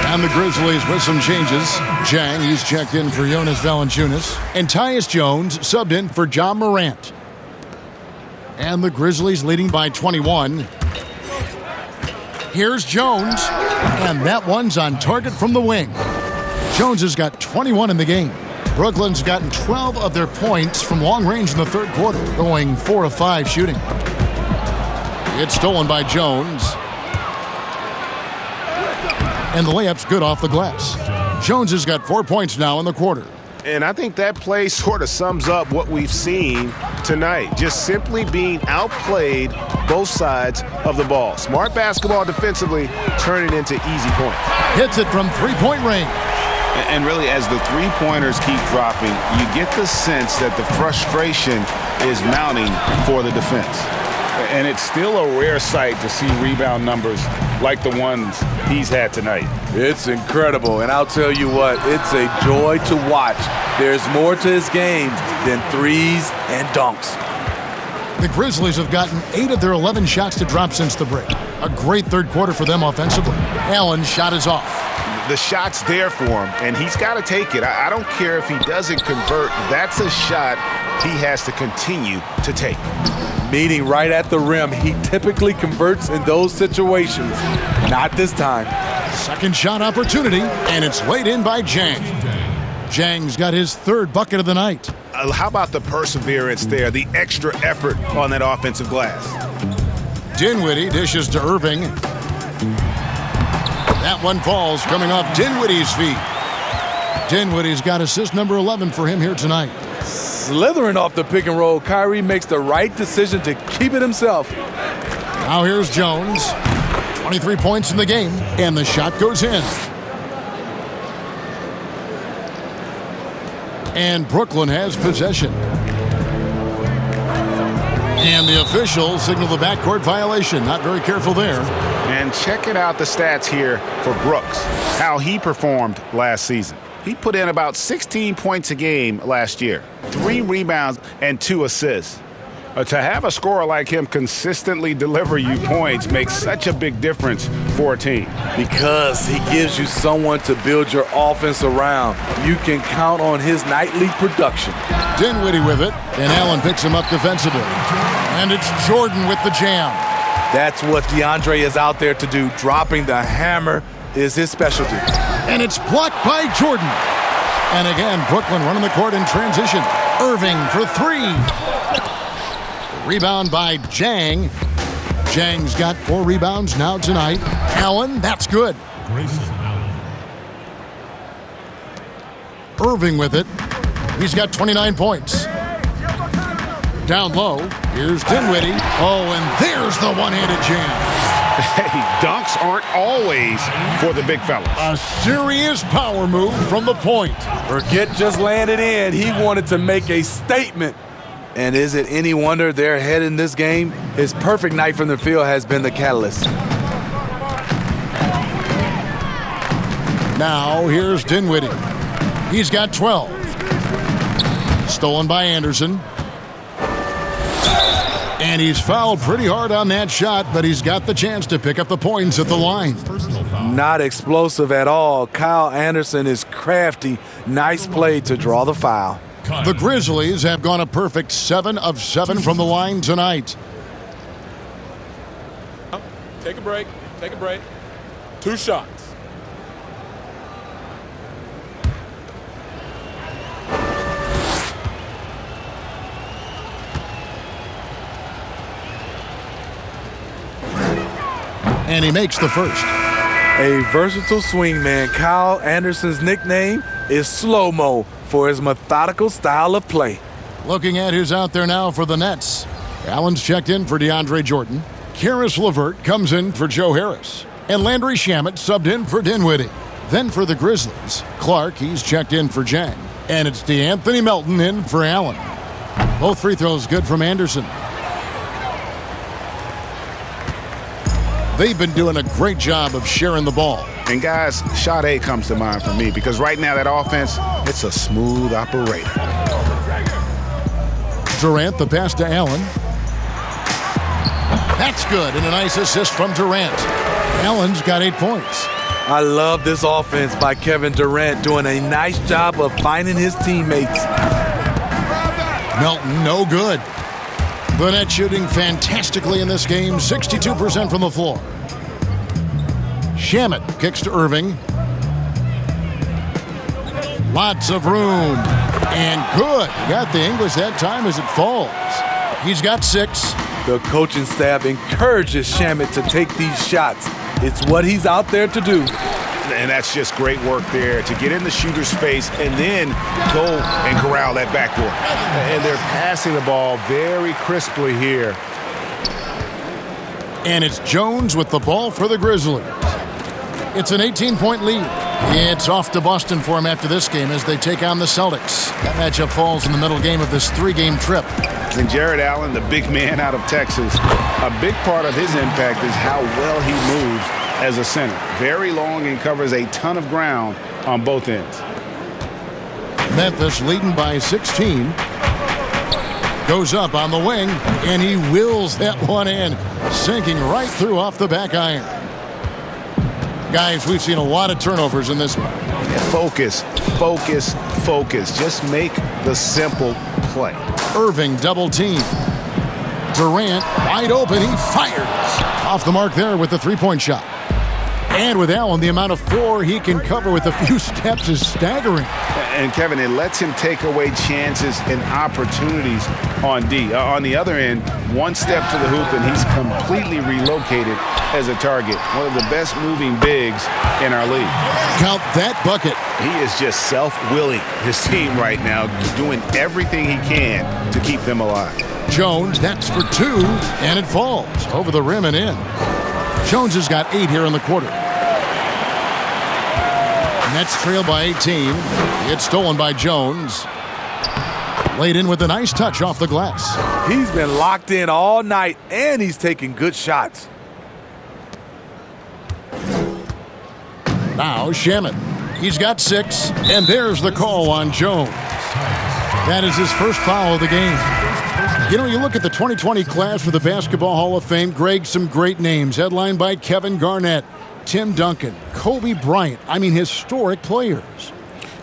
And the Grizzlies with some changes. Jang, he's checked in for Jonas Valanciunas. And Tyus Jones subbed in for John Morant. And the Grizzlies leading by 21. Here's Jones. And that one's on target from the wing. Jones has got 21 in the game. Brooklyn's gotten 12 of their points from long range in the third quarter, going 4 of 5 shooting. It's stolen by Jones. And the layup's good off the glass. Jones has got 4 points now in the quarter. And I think that play sort of sums up what we've seen tonight. Just simply being outplayed both sides of the ball. Smart basketball defensively, turning into easy points. Hits it from three-point range. And really, as the three-pointers keep dropping, you get the sense that the frustration is mounting for the defense. And it's still a rare sight to see rebound numbers like the ones he's had tonight. It's incredible, and I'll tell you what, it's a joy to watch. There's more to his game than threes and dunks. The Grizzlies have gotten 8 of their 11 shots to drop since the break. A great third quarter for them offensively. Allen's shot is off. The shot's there for him, and he's got to take it. I don't care if he doesn't convert. That's a shot he has to continue to take. Meeting right at the rim, he typically converts in those situations. Not this time. Second shot opportunity, and it's laid in by Jang. Jang's got his third bucket of the night. How about the perseverance there, the extra effort on that offensive glass? Dinwiddie dishes to Irving. That one falls coming off Dinwiddie's feet. Dinwiddie's got assist number 11 for him here tonight. Slithering off the pick and roll, Kyrie makes the right decision to keep it himself. Now here's Jones. 23 points in the game, and the shot goes in. And Brooklyn has possession. And the officials signal the backcourt violation. Not very careful there. And checking out the stats here for Brooks, how he performed last season. He put in about 16 points a game last year, 3 rebounds and 2 assists. To have a scorer like him consistently deliver you points makes such a big difference for a team. Because he gives you someone to build your offense around. You can count on his nightly production. Dinwiddie with it, and Allen picks him up defensively. And it's Jordan with the jam. That's what DeAndre is out there to do. Dropping the hammer is his specialty. And it's blocked by Jordan. And again, Brooklyn running the court in transition. Irving for 3. Rebound by Jang. Jang's got 4 rebounds now tonight. Allen, that's good. Irving with it. He's got 29 points. Down low, here's Dinwiddie. Oh, and there's the one-handed jam. Hey, dunks aren't always for the big fellas. A serious power move from the point. Forget just laying it in. He wanted to make a statement. And is it any wonder they're ahead in this game? His perfect night from the field has been the catalyst. Now here's Dinwiddie. He's got 12. Stolen by Anderson. And he's fouled pretty hard on that shot, but he's got the chance to pick up the points at the line. Not explosive at all. Kyle Anderson is crafty. Nice play to draw the foul. The Grizzlies have gone a perfect 7 of 7 from the line tonight. Take a break. Take a break. 2 shots. And he makes the first. A versatile swingman. Kyle Anderson's nickname is Slow-Mo for his methodical style of play. Looking at who's out there now for the Nets. Allen's checked in for DeAndre Jordan. Karis LeVert comes in for Joe Harris. And Landry Shamet subbed in for Dinwiddie. Then for the Grizzlies, Clark, he's checked in for Jang. And it's DeAnthony Melton in for Allen. Both free throws good from Anderson. They've been doing a great job of sharing the ball. And guys, shot A comes to mind for me because right now that offense, it's a smooth operator. Durant, the pass to Allen. That's good, and a nice assist from Durant. Allen's got 8 points. I love this offense by Kevin Durant, doing a nice job of finding his teammates. Melton, no good. The Nets shooting fantastically in this game, 62% from the floor. Shamet kicks to Irving. Lots of room. And good. Got the English that time as it falls. He's got 6. The coaching staff encourages Shamet to take these shots. It's what he's out there to do. And that's just great work there to get in the shooter's face and then go and corral that backboard. And they're passing the ball very crisply here. And it's Jones with the ball for the Grizzlies. It's an 18-point lead. It's off to Boston for him after this game as they take on the Celtics. That matchup falls in the middle game of this 3-game trip. And Jared Allen, the big man out of Texas, a big part of his impact is how well he moves as a center. Very long and covers a ton of ground on both ends. Memphis leading by 16. Goes up on the wing, and he wills that one in, sinking right through off the back iron. Guys, we've seen a lot of turnovers in this one. Focus, focus, focus. Just make the simple play. Irving double team. Durant wide open. He fires. Off the mark there with the 3-point shot. And with Allen, the amount of floor he can cover with a few steps is staggering. And Kevin, it lets him take away chances and opportunities on D. On the other end, one step to the hoop and he's completely relocated as a target. One of the best moving bigs in our league. Count that bucket. He is just self-willing his team right now, doing everything he can to keep them alive. Jones, that's for 2, and it falls over the rim and in. Jones has got 8 here in the quarter. Nets trail by 18. It's stolen by Jones. Laid in with a nice touch off the glass. He's been locked in all night, and he's taking good shots. Now Shamet. He's got 6, and there's the call on Jones. That is his first foul of the game. You know, you look at the 2020 class for the Basketball Hall of Fame, Greg, some great names, headlined by Kevin Garnett, Tim Duncan, Kobe Bryant. I mean, historic players.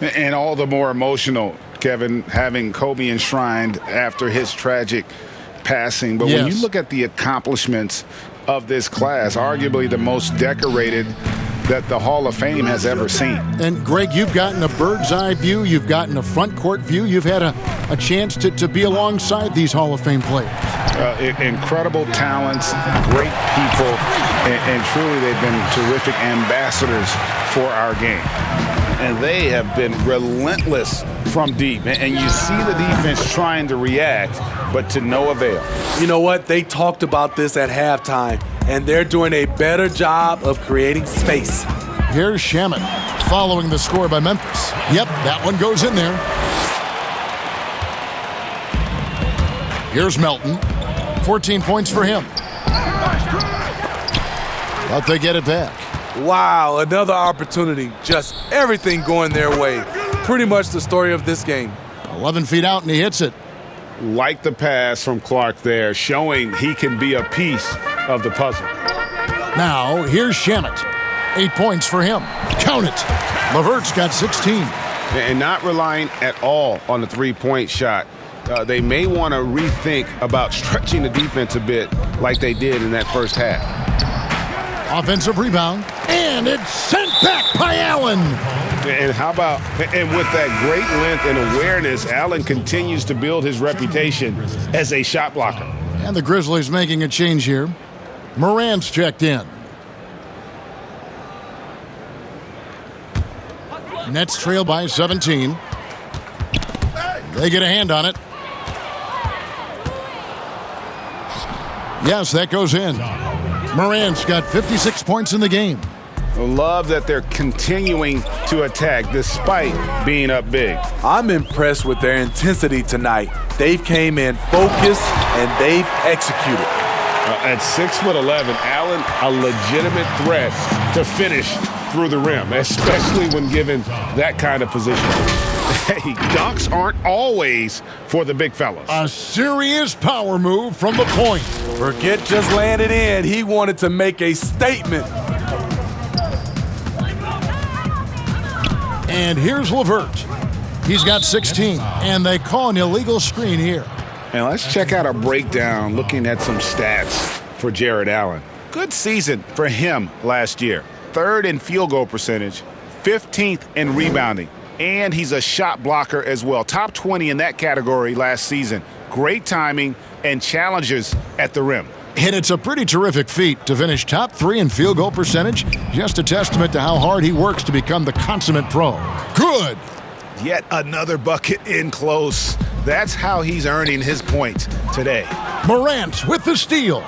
And all the more emotional, Kevin, having Kobe enshrined after his tragic passing. But when you look at the accomplishments of this class, arguably the most decorated that the Hall of Fame has ever seen. And Greg, you've gotten a bird's eye view, you've gotten a front court view, you've had a chance to be alongside these Hall of Fame players. Incredible talents, great people, And truly, they've been terrific ambassadors for our game. And they have been relentless from deep. And you see the defense trying to react, but to no avail. You know what? They talked about this at halftime, and they're doing a better job of creating space. Here's Shamet following the score by Memphis. Yep, that one goes in there. Here's Melton. 14 points for him. But they get it back. Wow, another opportunity. Just everything going their way. Pretty much the story of this game. 11 feet out, and he hits it. Like the pass from Clark there, showing he can be a piece of the puzzle. Now, here's Shamet. 8 points for him. Count it. LeVert's got 16. And not relying at all on the three-point shot. They may want to rethink about stretching the defense a bit like they did in that first half. Offensive rebound, and it's sent back by Allen. And how about, and with that great length and awareness, Allen continues to build his reputation as a shot blocker. And the Grizzlies making a change here. Morant's checked in. Nets trail by 17. They get a hand on it. Yes, that goes in. Morant's got 56 points in the game. Love that they're continuing to attack despite being up big. I'm impressed with their intensity tonight. They've came in focused and they've executed. At 6'11", Allen, a legitimate threat to finish through the rim, especially when given that kind of position. Hey, dunks aren't always for the big fellas. A serious power move from the point. Forget just laying it in. He wanted to make a statement. And here's LeVert. He's got 16, and they call an illegal screen here. And let's check out a breakdown looking at some stats for Jared Allen. Good season for him last year. 3rd in field goal percentage, 15th in rebounding, and he's a shot blocker as well. Top 20 in that category last season. Great timing and challenges at the rim. And it's a pretty terrific feat to finish top 3 in field goal percentage. Just a testament to how hard he works to become the consummate pro. Good. Yet another bucket in close. That's how he's earning his points today. Morant with the steal.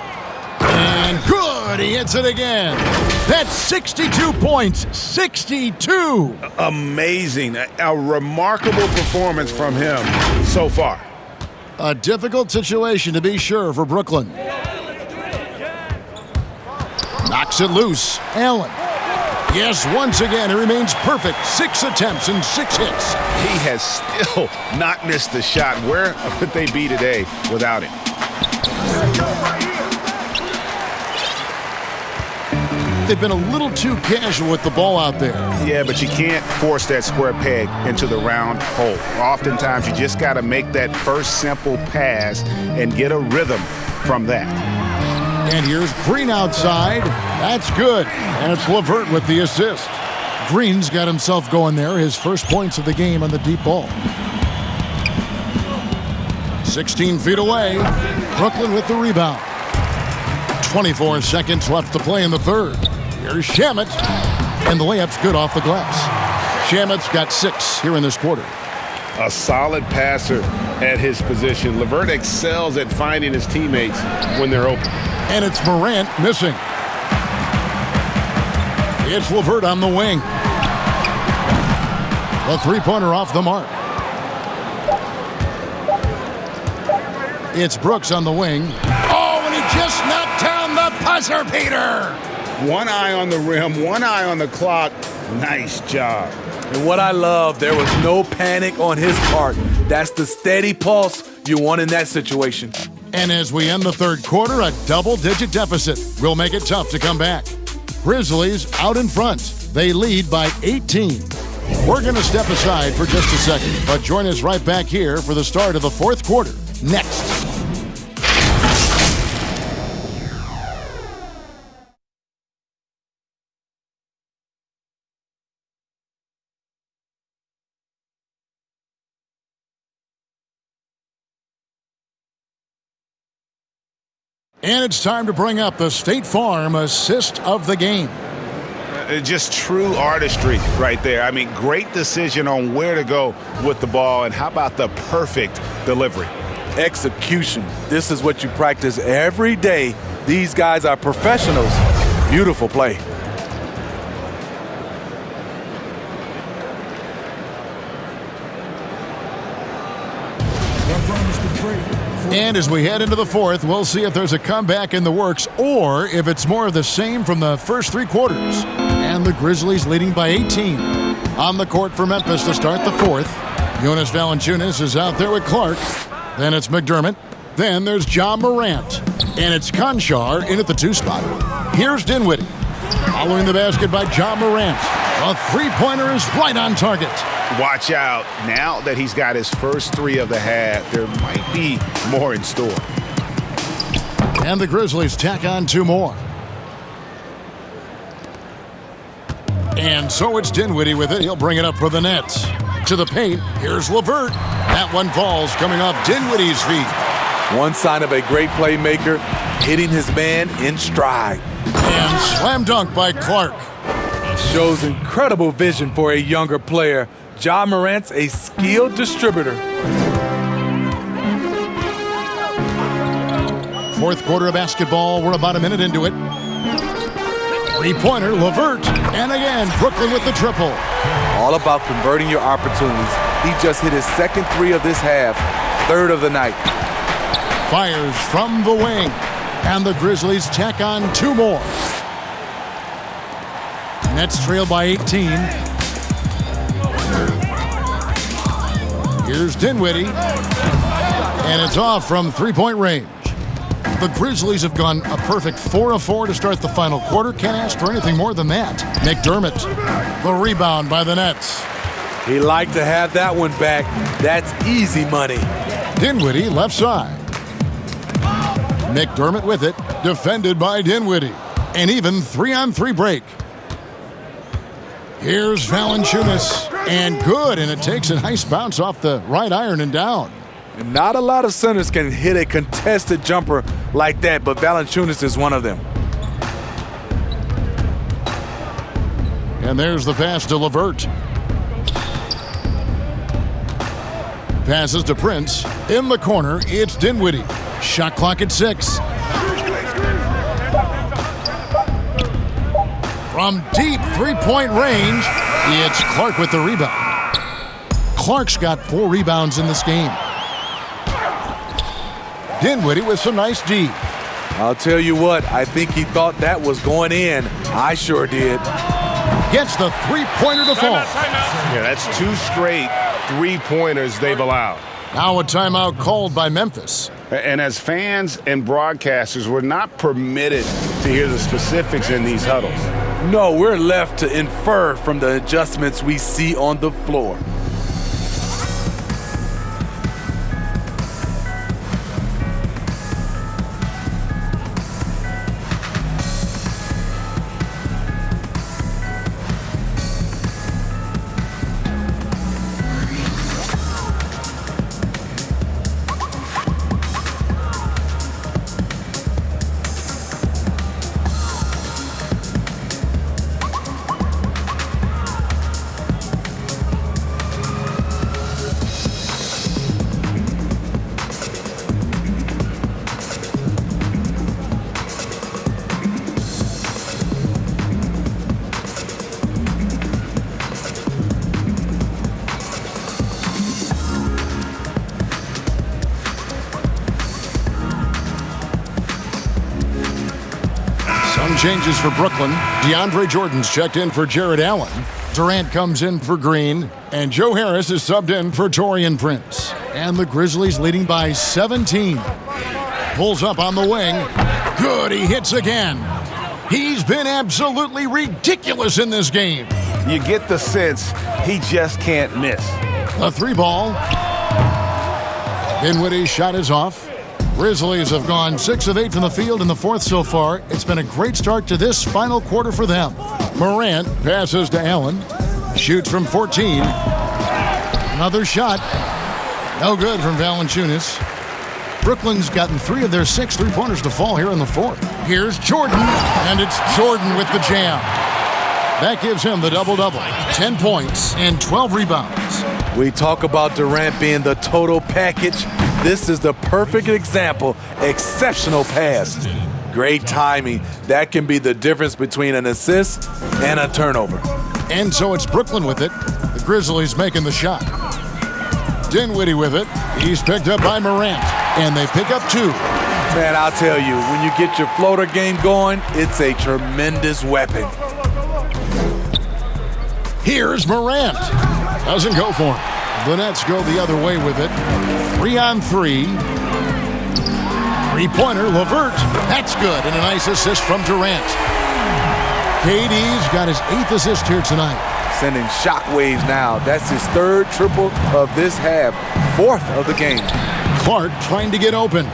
And good, he hits it again. That's 62 points, 62. Amazing, a remarkable performance from him so far. A difficult situation to be sure for Brooklyn. Knocks it loose, Allen. Yes, once again, he remains perfect. 6 attempts and 6 hits. He has still not missed a shot. Where would they be today without him? They've been a little too casual with the ball out there. Yeah, but you can't force that square peg into the round hole. Oftentimes, you just got to make that first simple pass and get a rhythm from that. And here's Green outside. That's good. And it's LeVert with the assist. Green's got himself going there. His first points of the game on the deep ball. 16 feet away. Brooklyn with the rebound. 24 seconds left to play in the third. Here's Shamet. And the layup's good off the glass. Shamet's got 6 here in this quarter. A solid passer at his position. LeVert excels at finding his teammates when they're open. And it's Morant missing. It's LeVert on the wing. The three-pointer off the mark. It's Brooks on the wing. Oh, and he just knocked down the buzzer beater. One eye on the rim, one eye on the clock. Nice job. And what I love, there was no panic on his part. That's the steady pulse you want in that situation. And as we end the third quarter, a double-digit deficit will make it tough to come back. Grizzlies out in front. They lead by 18. We're going to step aside for just a second, but join us right back here for the start of the fourth quarter. Next. And it's time to bring up the State Farm assist of the game. Just true artistry right there. I mean, great decision on where to go with the ball, and how about the perfect delivery? Execution. This is what you practice every day. These guys are professionals. Beautiful play. And as we head into the fourth, we'll see if there's a comeback in the works or if it's more of the same from the first three quarters. And the Grizzlies leading by 18. On the court for Memphis to start the fourth. Jonas Valanciunas is out there with Clark. Then it's McDermott. Then there's Ja Morant. And it's Conchar in at the 2 spot. Here's Dinwiddie. Following the basket by Ja Morant. A three-pointer is right on target. Watch out. Now that he's got his first 3 of the half, there might be more in store. And the Grizzlies tack on 2 more. And so it's Dinwiddie with it. He'll bring it up for the Nets. To the paint, here's LeVert. That one falls coming off Dinwiddie's feet. One sign of a great playmaker, hitting his man in stride. And slam dunk by Clark. Shows incredible vision for a younger player. Ja Morant's a skilled distributor. Fourth quarter of basketball. We're about a minute into it. Three-pointer, LeVert. And again, Brooklyn with the triple. All about converting your opportunities. He just hit his second 3 of this half, 3rd of the night. Fires from the wing. And the Grizzlies tack on 2 more. Nets trail by 18. Here's Dinwiddie. And it's off from three-point range. The Grizzlies have gone a perfect 4 of 4 to start the final quarter. Can't ask for anything more than that. McDermott, the rebound by the Nets. He liked to have that one back. That's easy money. Dinwiddie left side. McDermott with it, defended by Dinwiddie. An even 3-on-3 break. Here's Valanciunas, and good, and it takes a nice bounce off the right iron and down. And not a lot of centers can hit a contested jumper like that, but Valanciunas is one of them. And there's the pass to LeVert. Passes to Prince. In the corner, it's Dinwiddie. Shot clock at 6. From deep three-point range, it's Clark with the rebound. Clark's got 4 rebounds in this game. Dinwiddie with some nice D. I'll tell you what, I think he thought that was going in. I sure did. Gets the three-pointer to fall. Yeah, that's 2 straight three-pointers they've allowed. Now a timeout called by Memphis. And as fans and broadcasters, we're not permitted to hear the specifics in these huddles. No, we're left to infer from the adjustments we see on the floor. Changes for Brooklyn. DeAndre Jordan's checked in for Jared Allen. Durant comes in for Green. And Joe Harris is subbed in for Taurean Prince. And the Grizzlies leading by 17. Pulls up on the wing. Good, he hits again. He's been absolutely ridiculous in this game. You get the sense he just can't miss. The 3-ball. Dinwiddie's shot is off. Grizzlies have gone 6 of 8 from the field in the fourth so far. It's been a great start to this final quarter for them. Morant passes to Allen. Shoots from 14. Another shot. No good from Valanciunas. Brooklyn's gotten 3 of their 6 three-pointers to fall here in the 4th. Here's Jordan, and it's Jordan with the jam. That gives him the double-double, 10 points and 12 rebounds. We talk about Durant being the total package. This is the perfect example. Exceptional pass. Great timing. That can be the difference between an assist and a turnover. And so it's Brooklyn with it. The Grizzlies making the shot. Dinwiddie with it. He's picked up by Morant. And they pick up 2. Man, I'll tell you, when you get your floater game going, it's a tremendous weapon. Here's Morant. Doesn't go for him. The Nets go the other way with it. 3-on-3. Three-pointer, LeVert. That's good. And a nice assist from Durant. KD's got his 8th assist here tonight. Sending shockwaves now. That's his 3rd triple of this half. 4th of the game. Clark trying to get open.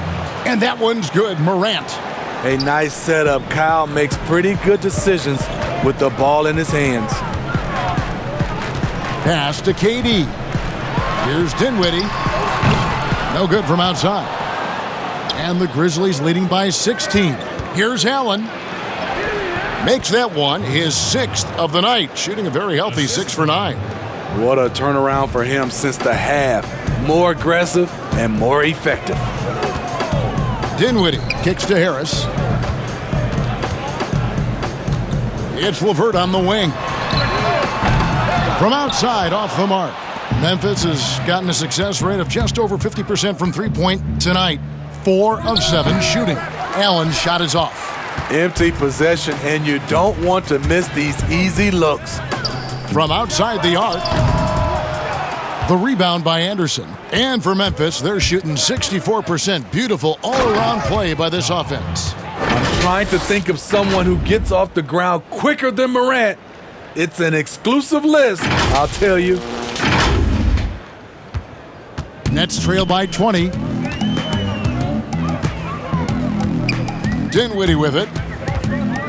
And that one's good. Morant. A nice setup. Kyle makes pretty good decisions with the ball in his hands. Pass to KD. Here's Dinwiddie. No good from outside. And the Grizzlies leading by 16. Here's Allen. Makes that one his 6th of the night, shooting a very healthy 6 for 9. What a turnaround for him since the half. More aggressive and more effective. Dinwiddie kicks to Harris. It's LeVert on the wing. From outside, off the mark. Memphis has gotten a success rate of just over 50% from three-point tonight. 4 of 7 shooting. Allen's shot is off. Empty possession, and you don't want to miss these easy looks. From outside the arc, the rebound by Anderson. And for Memphis, they're shooting 64%. Beautiful all-around play by this offense. I'm trying to think of someone who gets off the ground quicker than Morant. It's an exclusive list, I'll tell you. Nets trail by 20. Dinwiddie with it.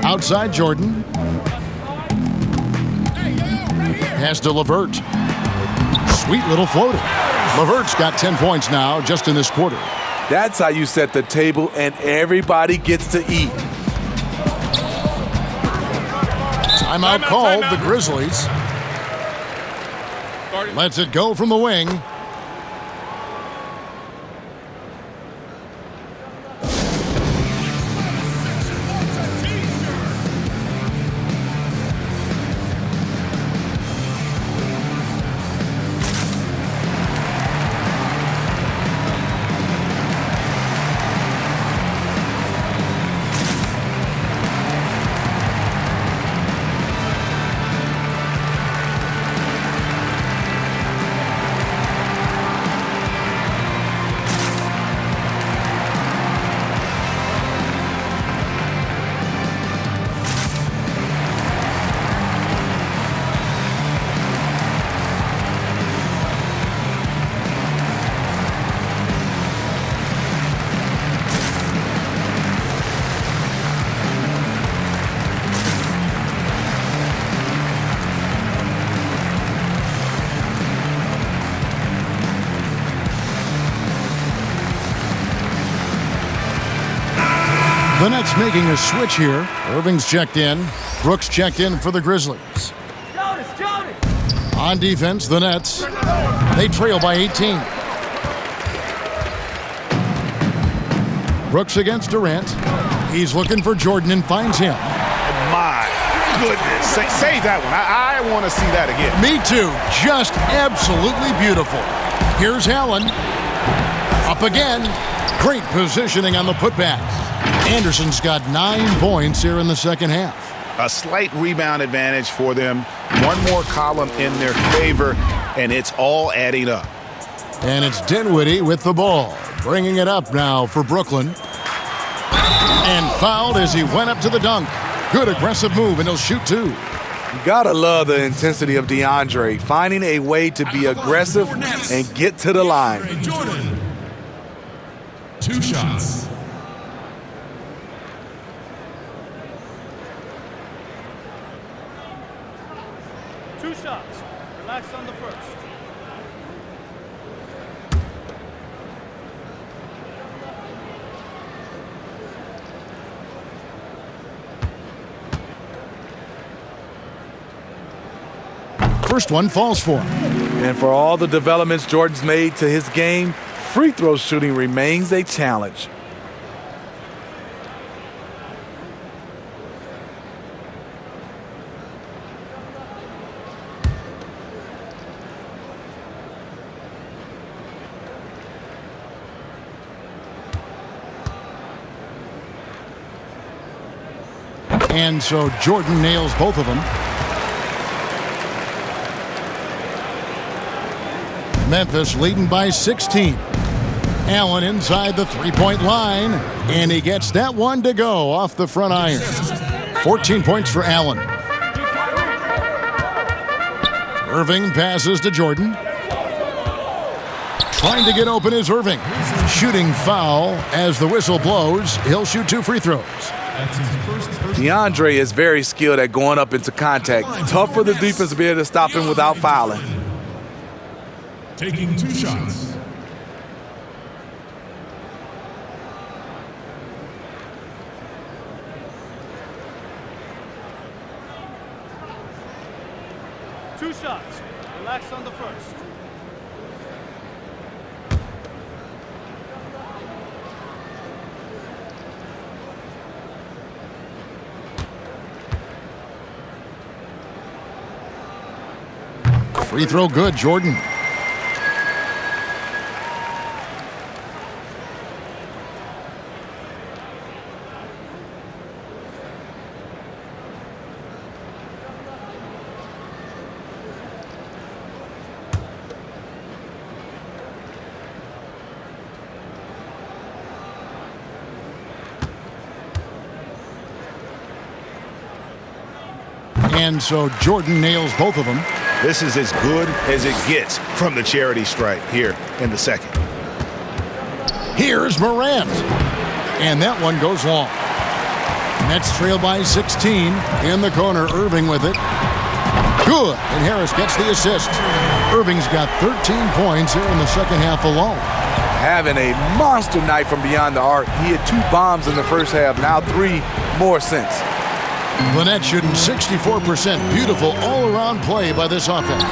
Outside Jordan. Pass to LeVert. Sweet little floater. LeVert's got 10 points now just in this quarter. That's how you set the table and everybody gets to eat. Timeout called, the Grizzlies. Lets it go from the wing. The Nets making a switch here. Irving's checked in. Brooks checked in for the Grizzlies. On defense, the Nets. They trail by 18. Brooks against Durant. He's looking for Jordan and finds him. My goodness. Save that one. I want to see that again. Me too. Just absolutely beautiful. Here's Allen. Up again. Great positioning on the putback. Anderson's got 9 points here in the second half. A slight rebound advantage for them. One more column in their favor, and it's all adding up. And it's Dinwiddie with the ball. Bringing it up now for Brooklyn. And fouled as he went up to the dunk. Good aggressive move, and he'll shoot 2. You gotta love the intensity of DeAndre, finding a way to be aggressive and get to the line. Jordan. 2 shots. Relax on the first. first one falls for him. And for all the developments Jordan's made to his game, free throw shooting remains a challenge. And so Jordan nails both of them. Memphis leading by 16. Allen inside the three-point line, and he gets that one to go off the front iron. 14 points for Allen. Irving passes to Jordan. Trying to get open is Irving. Shooting foul as the whistle blows. He'll shoot 2 free throws. DeAndre is very skilled at going up into contact. Tough for the defense to be able to stop him without fouling. Taking 2 shots. Two shots. Relax on the first. Free throw good, Jordan. And so Jordan nails both of them. This is as good as it gets from the charity stripe here in the second. Here's Morant. And that one goes long. Nets trail by 16. In the corner, Irving with it. Good. And Harris gets the assist. Irving's got 13 points here in the second half alone. Having a monster night from beyond the arc. He had 2 bombs in the first half, now 3 more since. The Nets shooting 64%. Beautiful all-around play by this offense.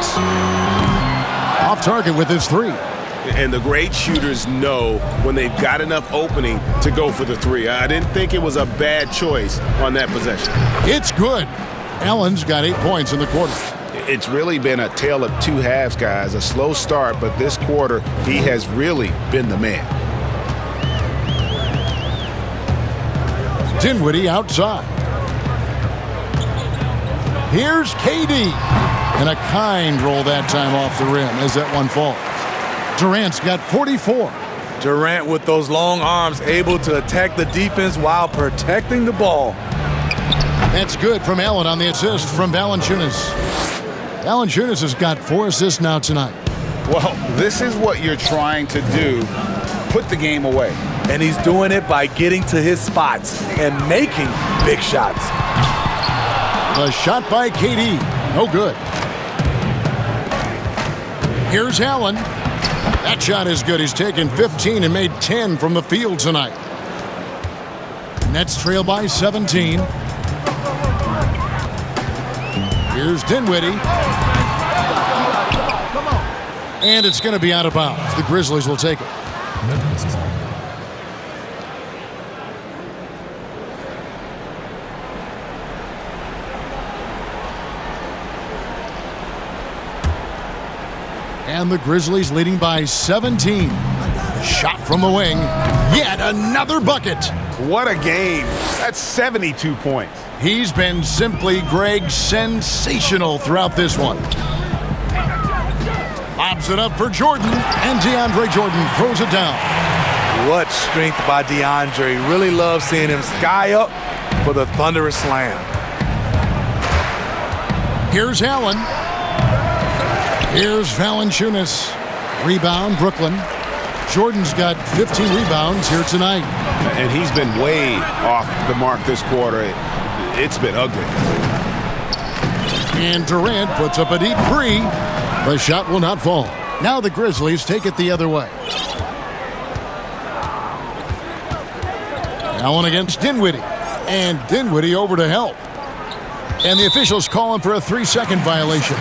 Off target with his 3. And the great shooters know when they've got enough opening to go for the 3. I didn't think it was a bad choice on that possession. It's good. Allen's got 8 points in the quarter. It's really been a tale of 2 halves, guys. A slow start, but this quarter, he has really been the man. Dinwiddie outside. Here's KD. And a kind roll that time off the rim as that one falls. Durant's got 44. Durant with those long arms able to attack the defense while protecting the ball. That's good from Allen on the assist from Valanciunas. Valanciunas has got 4 assists now tonight. Well, this is what you're trying to do. Put the game away. And he's doing it by getting to his spots and making big shots. A shot by KD. No good. Here's Allen. That shot is good. He's taken 15 and made 10 from the field tonight. Nets trail by 17. Here's Dinwiddie. And it's going to be out of bounds. The Grizzlies will take it. And the Grizzlies leading by 17. Shot from the wing. Yet another bucket. What a game. That's 72 points. He's been simply, Greg, sensational throughout this one. Lobs it up for Jordan, and DeAndre Jordan throws it down. What strength by DeAndre. Really love seeing him sky up for the thunderous slam. Here's Allen. Here's Valanciunas. Rebound, Brooklyn. Jordan's got 15 rebounds here tonight. And he's been way off the mark this quarter. It's been ugly. And Durant puts up a deep 3. The shot will not fall. Now the Grizzlies take it the other way. Allen against Dinwiddie. And Dinwiddie over to help. And the officials call him for a 3-second violation.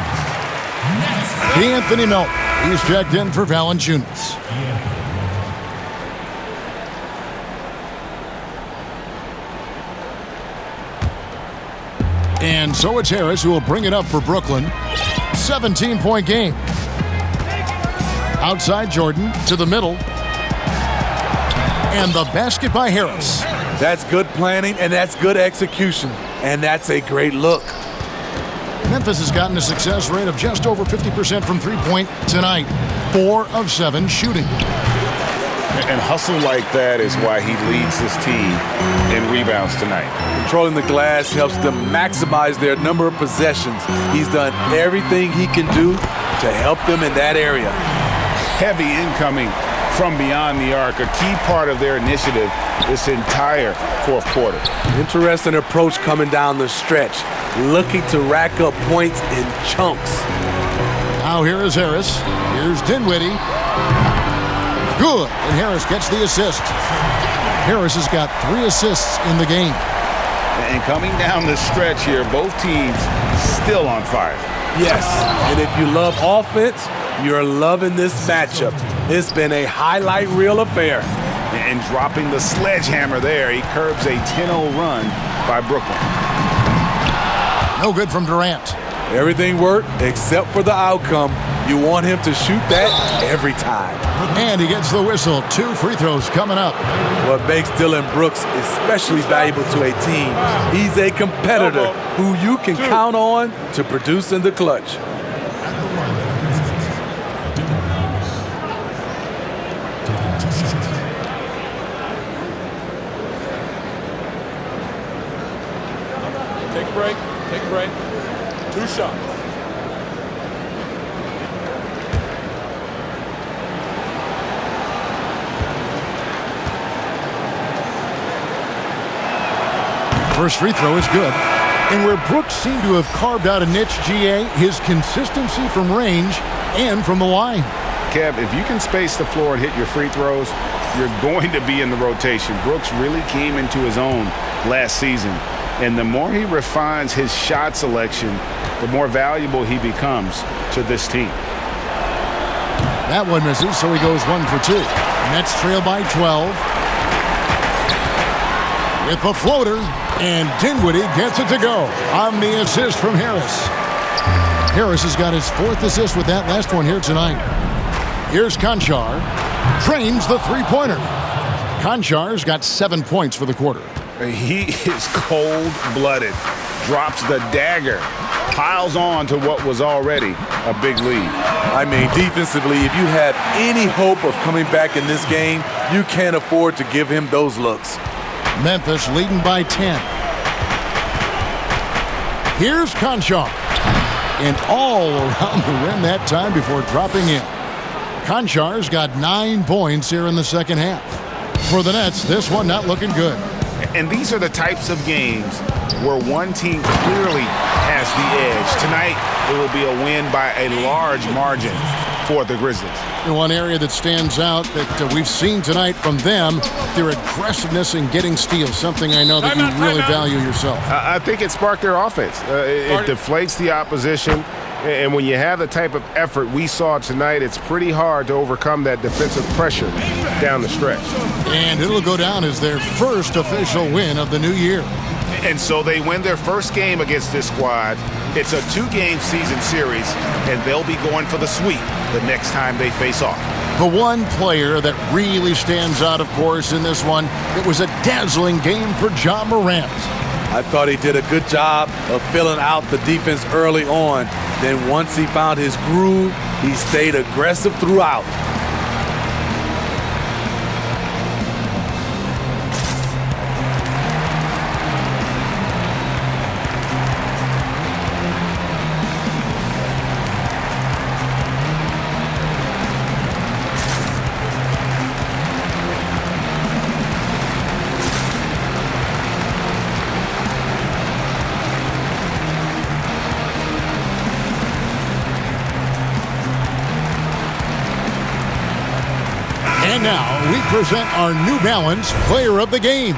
Anthony Melton. He's checked in for Valanciunas. And so it's Harris who will bring it up for Brooklyn. 17-point game. Outside Jordan to the middle. And the basket by Harris. That's good planning, and that's good execution. And that's a great look. Memphis has gotten a success rate of just over 50% from three-point tonight. 4 of 7 shooting. And hustle like that is why he leads this team in rebounds tonight. Controlling the glass helps them maximize their number of possessions. He's done everything he can do to help them in that area. Heavy incoming from beyond the arc, a key part of their initiative this entire fourth quarter. Interesting approach coming down the stretch, looking to rack up points in chunks. Now here is Harris. Here's Dinwiddie. Good, and Harris gets the assist. Harris has got 3 assists in the game. And coming down the stretch here, both teams still on fire. Yes, and if you love offense, you're loving this matchup. It's been a highlight reel affair. And dropping the sledgehammer there, he curbs a 10-0 run by Brooklyn. No good from Durant. Everything worked except for the outcome. You want him to shoot that every time. And he gets the whistle. 2 free throws coming up. What makes Dillon Brooks especially valuable to a team, he's a competitor who you can count on to produce in the clutch. Take a break. Take a break. 2 shots. First free throw is good. And where Brooks seemed to have carved out a niche, GA, his consistency from range and from the line. Kev, if you can space the floor and hit your free throws, you're going to be in the rotation. Brooks really came into his own last season. And the more he refines his shot selection, the more valuable he becomes to this team. That one misses, so he goes 1 for 2. Nets trail by 12. With the floater, and Dinwiddie gets it to go on the assist from Harris. Harris has got his 4th assist with that last one here tonight. Here's Conchar. Trains the three-pointer. Conchar's got 7 points for the quarter. He is cold-blooded, drops the dagger, piles on to what was already a big lead. I mean, defensively, if you have any hope of coming back in this game, you can't afford to give him those looks. Memphis leading by 10. Here's Conchar. And all around the rim that time before dropping in. Conchar's got 9 points here in the second half. For the Nets, this one not looking good. And these are the types of games where one team clearly has the edge. Tonight, it will be a win by a large margin for the Grizzlies. In one area that stands out that we've seen tonight from them, their aggressiveness in getting steals, something I know that you really value yourself. I think it sparked their offense. It deflates the opposition. And when you have the type of effort we saw tonight, it's pretty hard to overcome that defensive pressure down the stretch. And it'll go down as their first official win of the new year. And so they win their first game against this squad. It's a 2-game season series, and they'll be going for the sweep the next time they face off. The one player that really stands out, of course, in this one, it was a dazzling game for Morant. I thought he did a good job of filling out the defense early on. Then once he found his groove, he stayed aggressive throughout. And now we present our New Balance Player of the Game,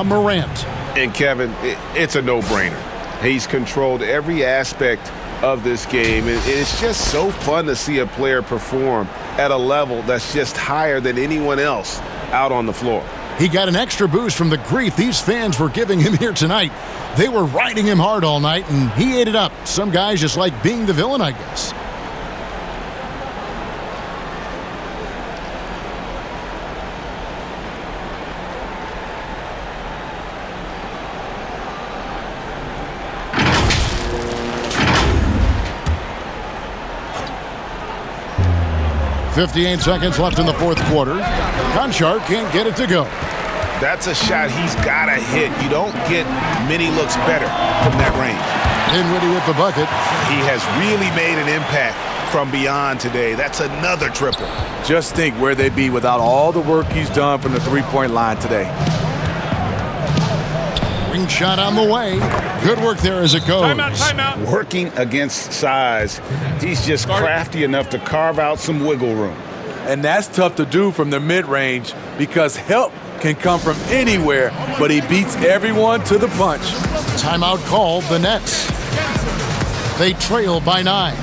Morant. And Kevin, it's a no-brainer. He's controlled every aspect of this game. It's just so fun to see a player perform at a level that's just higher than anyone else out on the floor. He got an extra boost from the grief these fans were giving him here tonight. They were riding him hard all night, and he ate it up. Some guys just like being the villain, I guess. .58 seconds left in the fourth quarter. Conchar can't get it to go. That's a shot he's got to hit. You don't get many looks better from that range. Dinwiddie with the bucket. He has really made an impact from beyond today. That's another triple. Just think where they'd be without all the work he's done from the three-point line today. Ring shot on the way. Good work there as it goes. Timeout. Working against size, he's just crafty enough to carve out some wiggle room. And that's tough to do from the mid-range because help can come from anywhere, but he beats everyone to the punch. Timeout called the Nets. They trail by 9.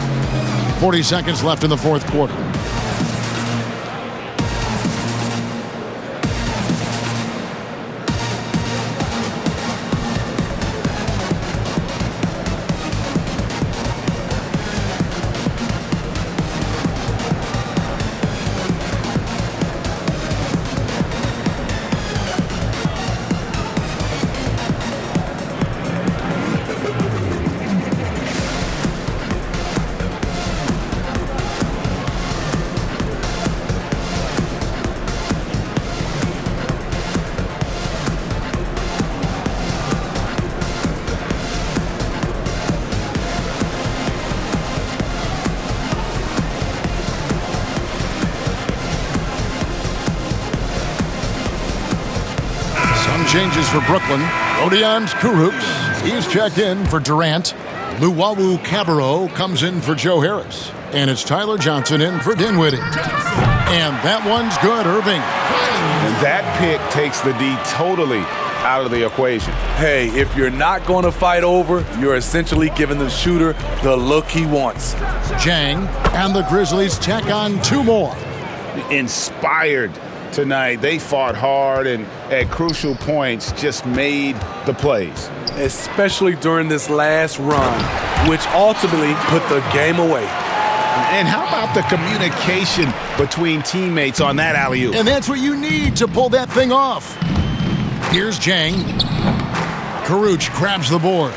40 seconds left in the fourth quarter. Changes for Brooklyn. Odion Kurucs, he's checked in for Durant. Luwawu Cabarro comes in for Joe Harris. And it's Tyler Johnson in for Dinwiddie. And that one's good, Irving. And that pick takes the D totally out of the equation. Hey, if you're not going to fight over, you're essentially giving the shooter the look he wants. Jang and the Grizzlies tack on 2 more. Inspired tonight. They fought hard and at crucial points just made the plays. Especially during this last run, which ultimately put the game away. And how about the communication between teammates on that alley-oop? And that's what you need to pull that thing off. Here's Jang. Kurucs grabs the board.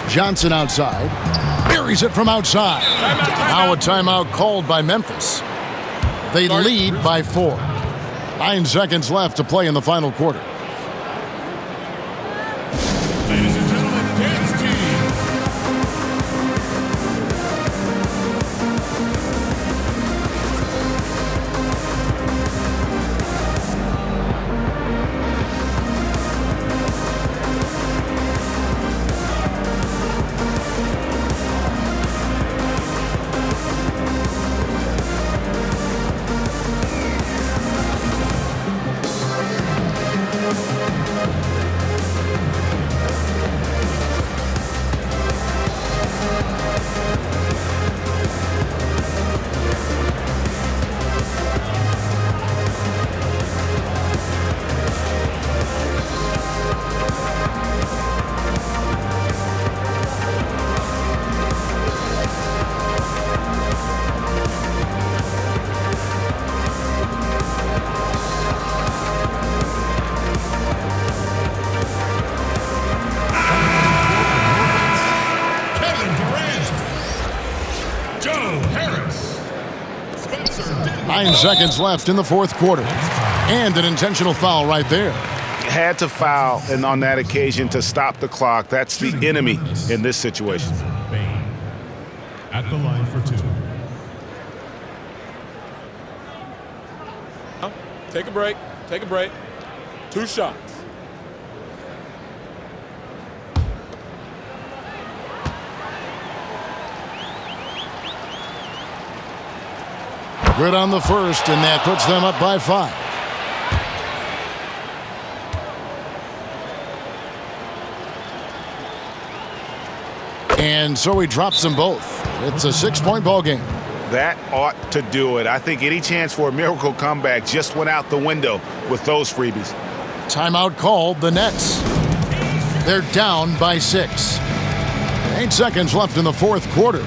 Johnson outside. Buries it from outside. Now a timeout called by Memphis. They lead by 4. 9 seconds left to play in the final quarter. Ladies and gentlemen, dance team. Nine seconds left in the fourth quarter. And an intentional foul right there. Had to foul, and on that occasion to stop the clock. That's the enemy in this situation. At the line for 2. Take a break. Take a break. 2 shots. Good on the first, and that puts them up by 5. And so he drops them both. It's a 6-point ball game. That ought to do it. I think any chance for a miracle comeback just went out the window with those freebies. Timeout called, the Nets. They're down by 6. 8 seconds left in the fourth quarter.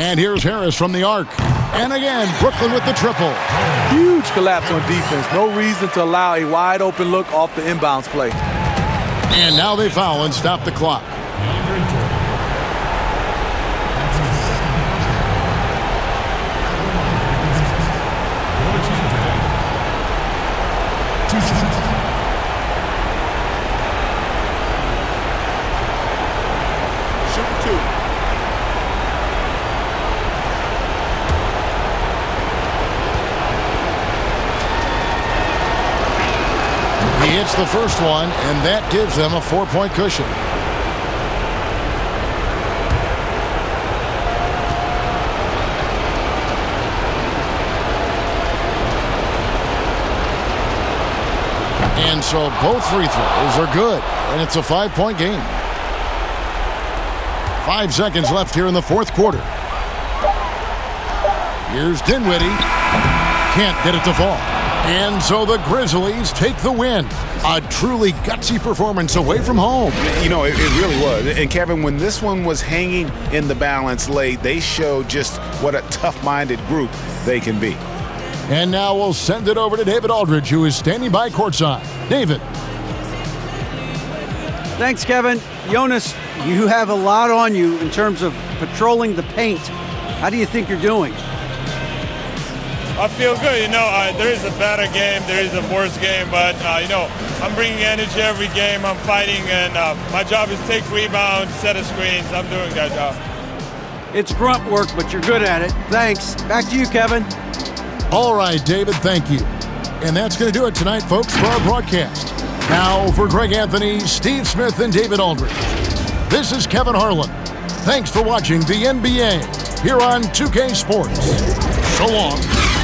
And here's Harris from the arc. And again, Brooklyn with the triple. Huge collapse on defense. No reason to allow a wide open look off the inbounds play. And now they foul and stop the clock. He hits the first one, and that gives them a 4-point cushion. And so both free throws are good, and it's a 5-point game. 5 seconds left here in the fourth quarter. Here's Dinwiddie. Can't get it to fall. And so the Grizzlies take the win. A truly gutsy performance away from home. You know, it really was. And Kevin, when this one was hanging in the balance late, they showed just what a tough-minded group they can be. And now we'll send it over to David Aldridge, who is standing by courtside. David. Thanks, Kevin. Jonas, you have a lot on you in terms of patrolling the paint. How do you think you're doing? I feel good. You know, there is a better game, there is a worse game, but, you know, I'm bringing energy every game. I'm fighting, and my job is take rebounds, set of screens. I'm doing that job. It's grunt work, but you're good at it. Thanks. Back to you, Kevin. All right, David, thank you. And that's going to do it tonight, folks, for our broadcast. Now, for Greg Anthony, Steve Smith, and David Aldridge, this is Kevin Harlan. Thanks for watching the NBA here on 2K Sports. So long.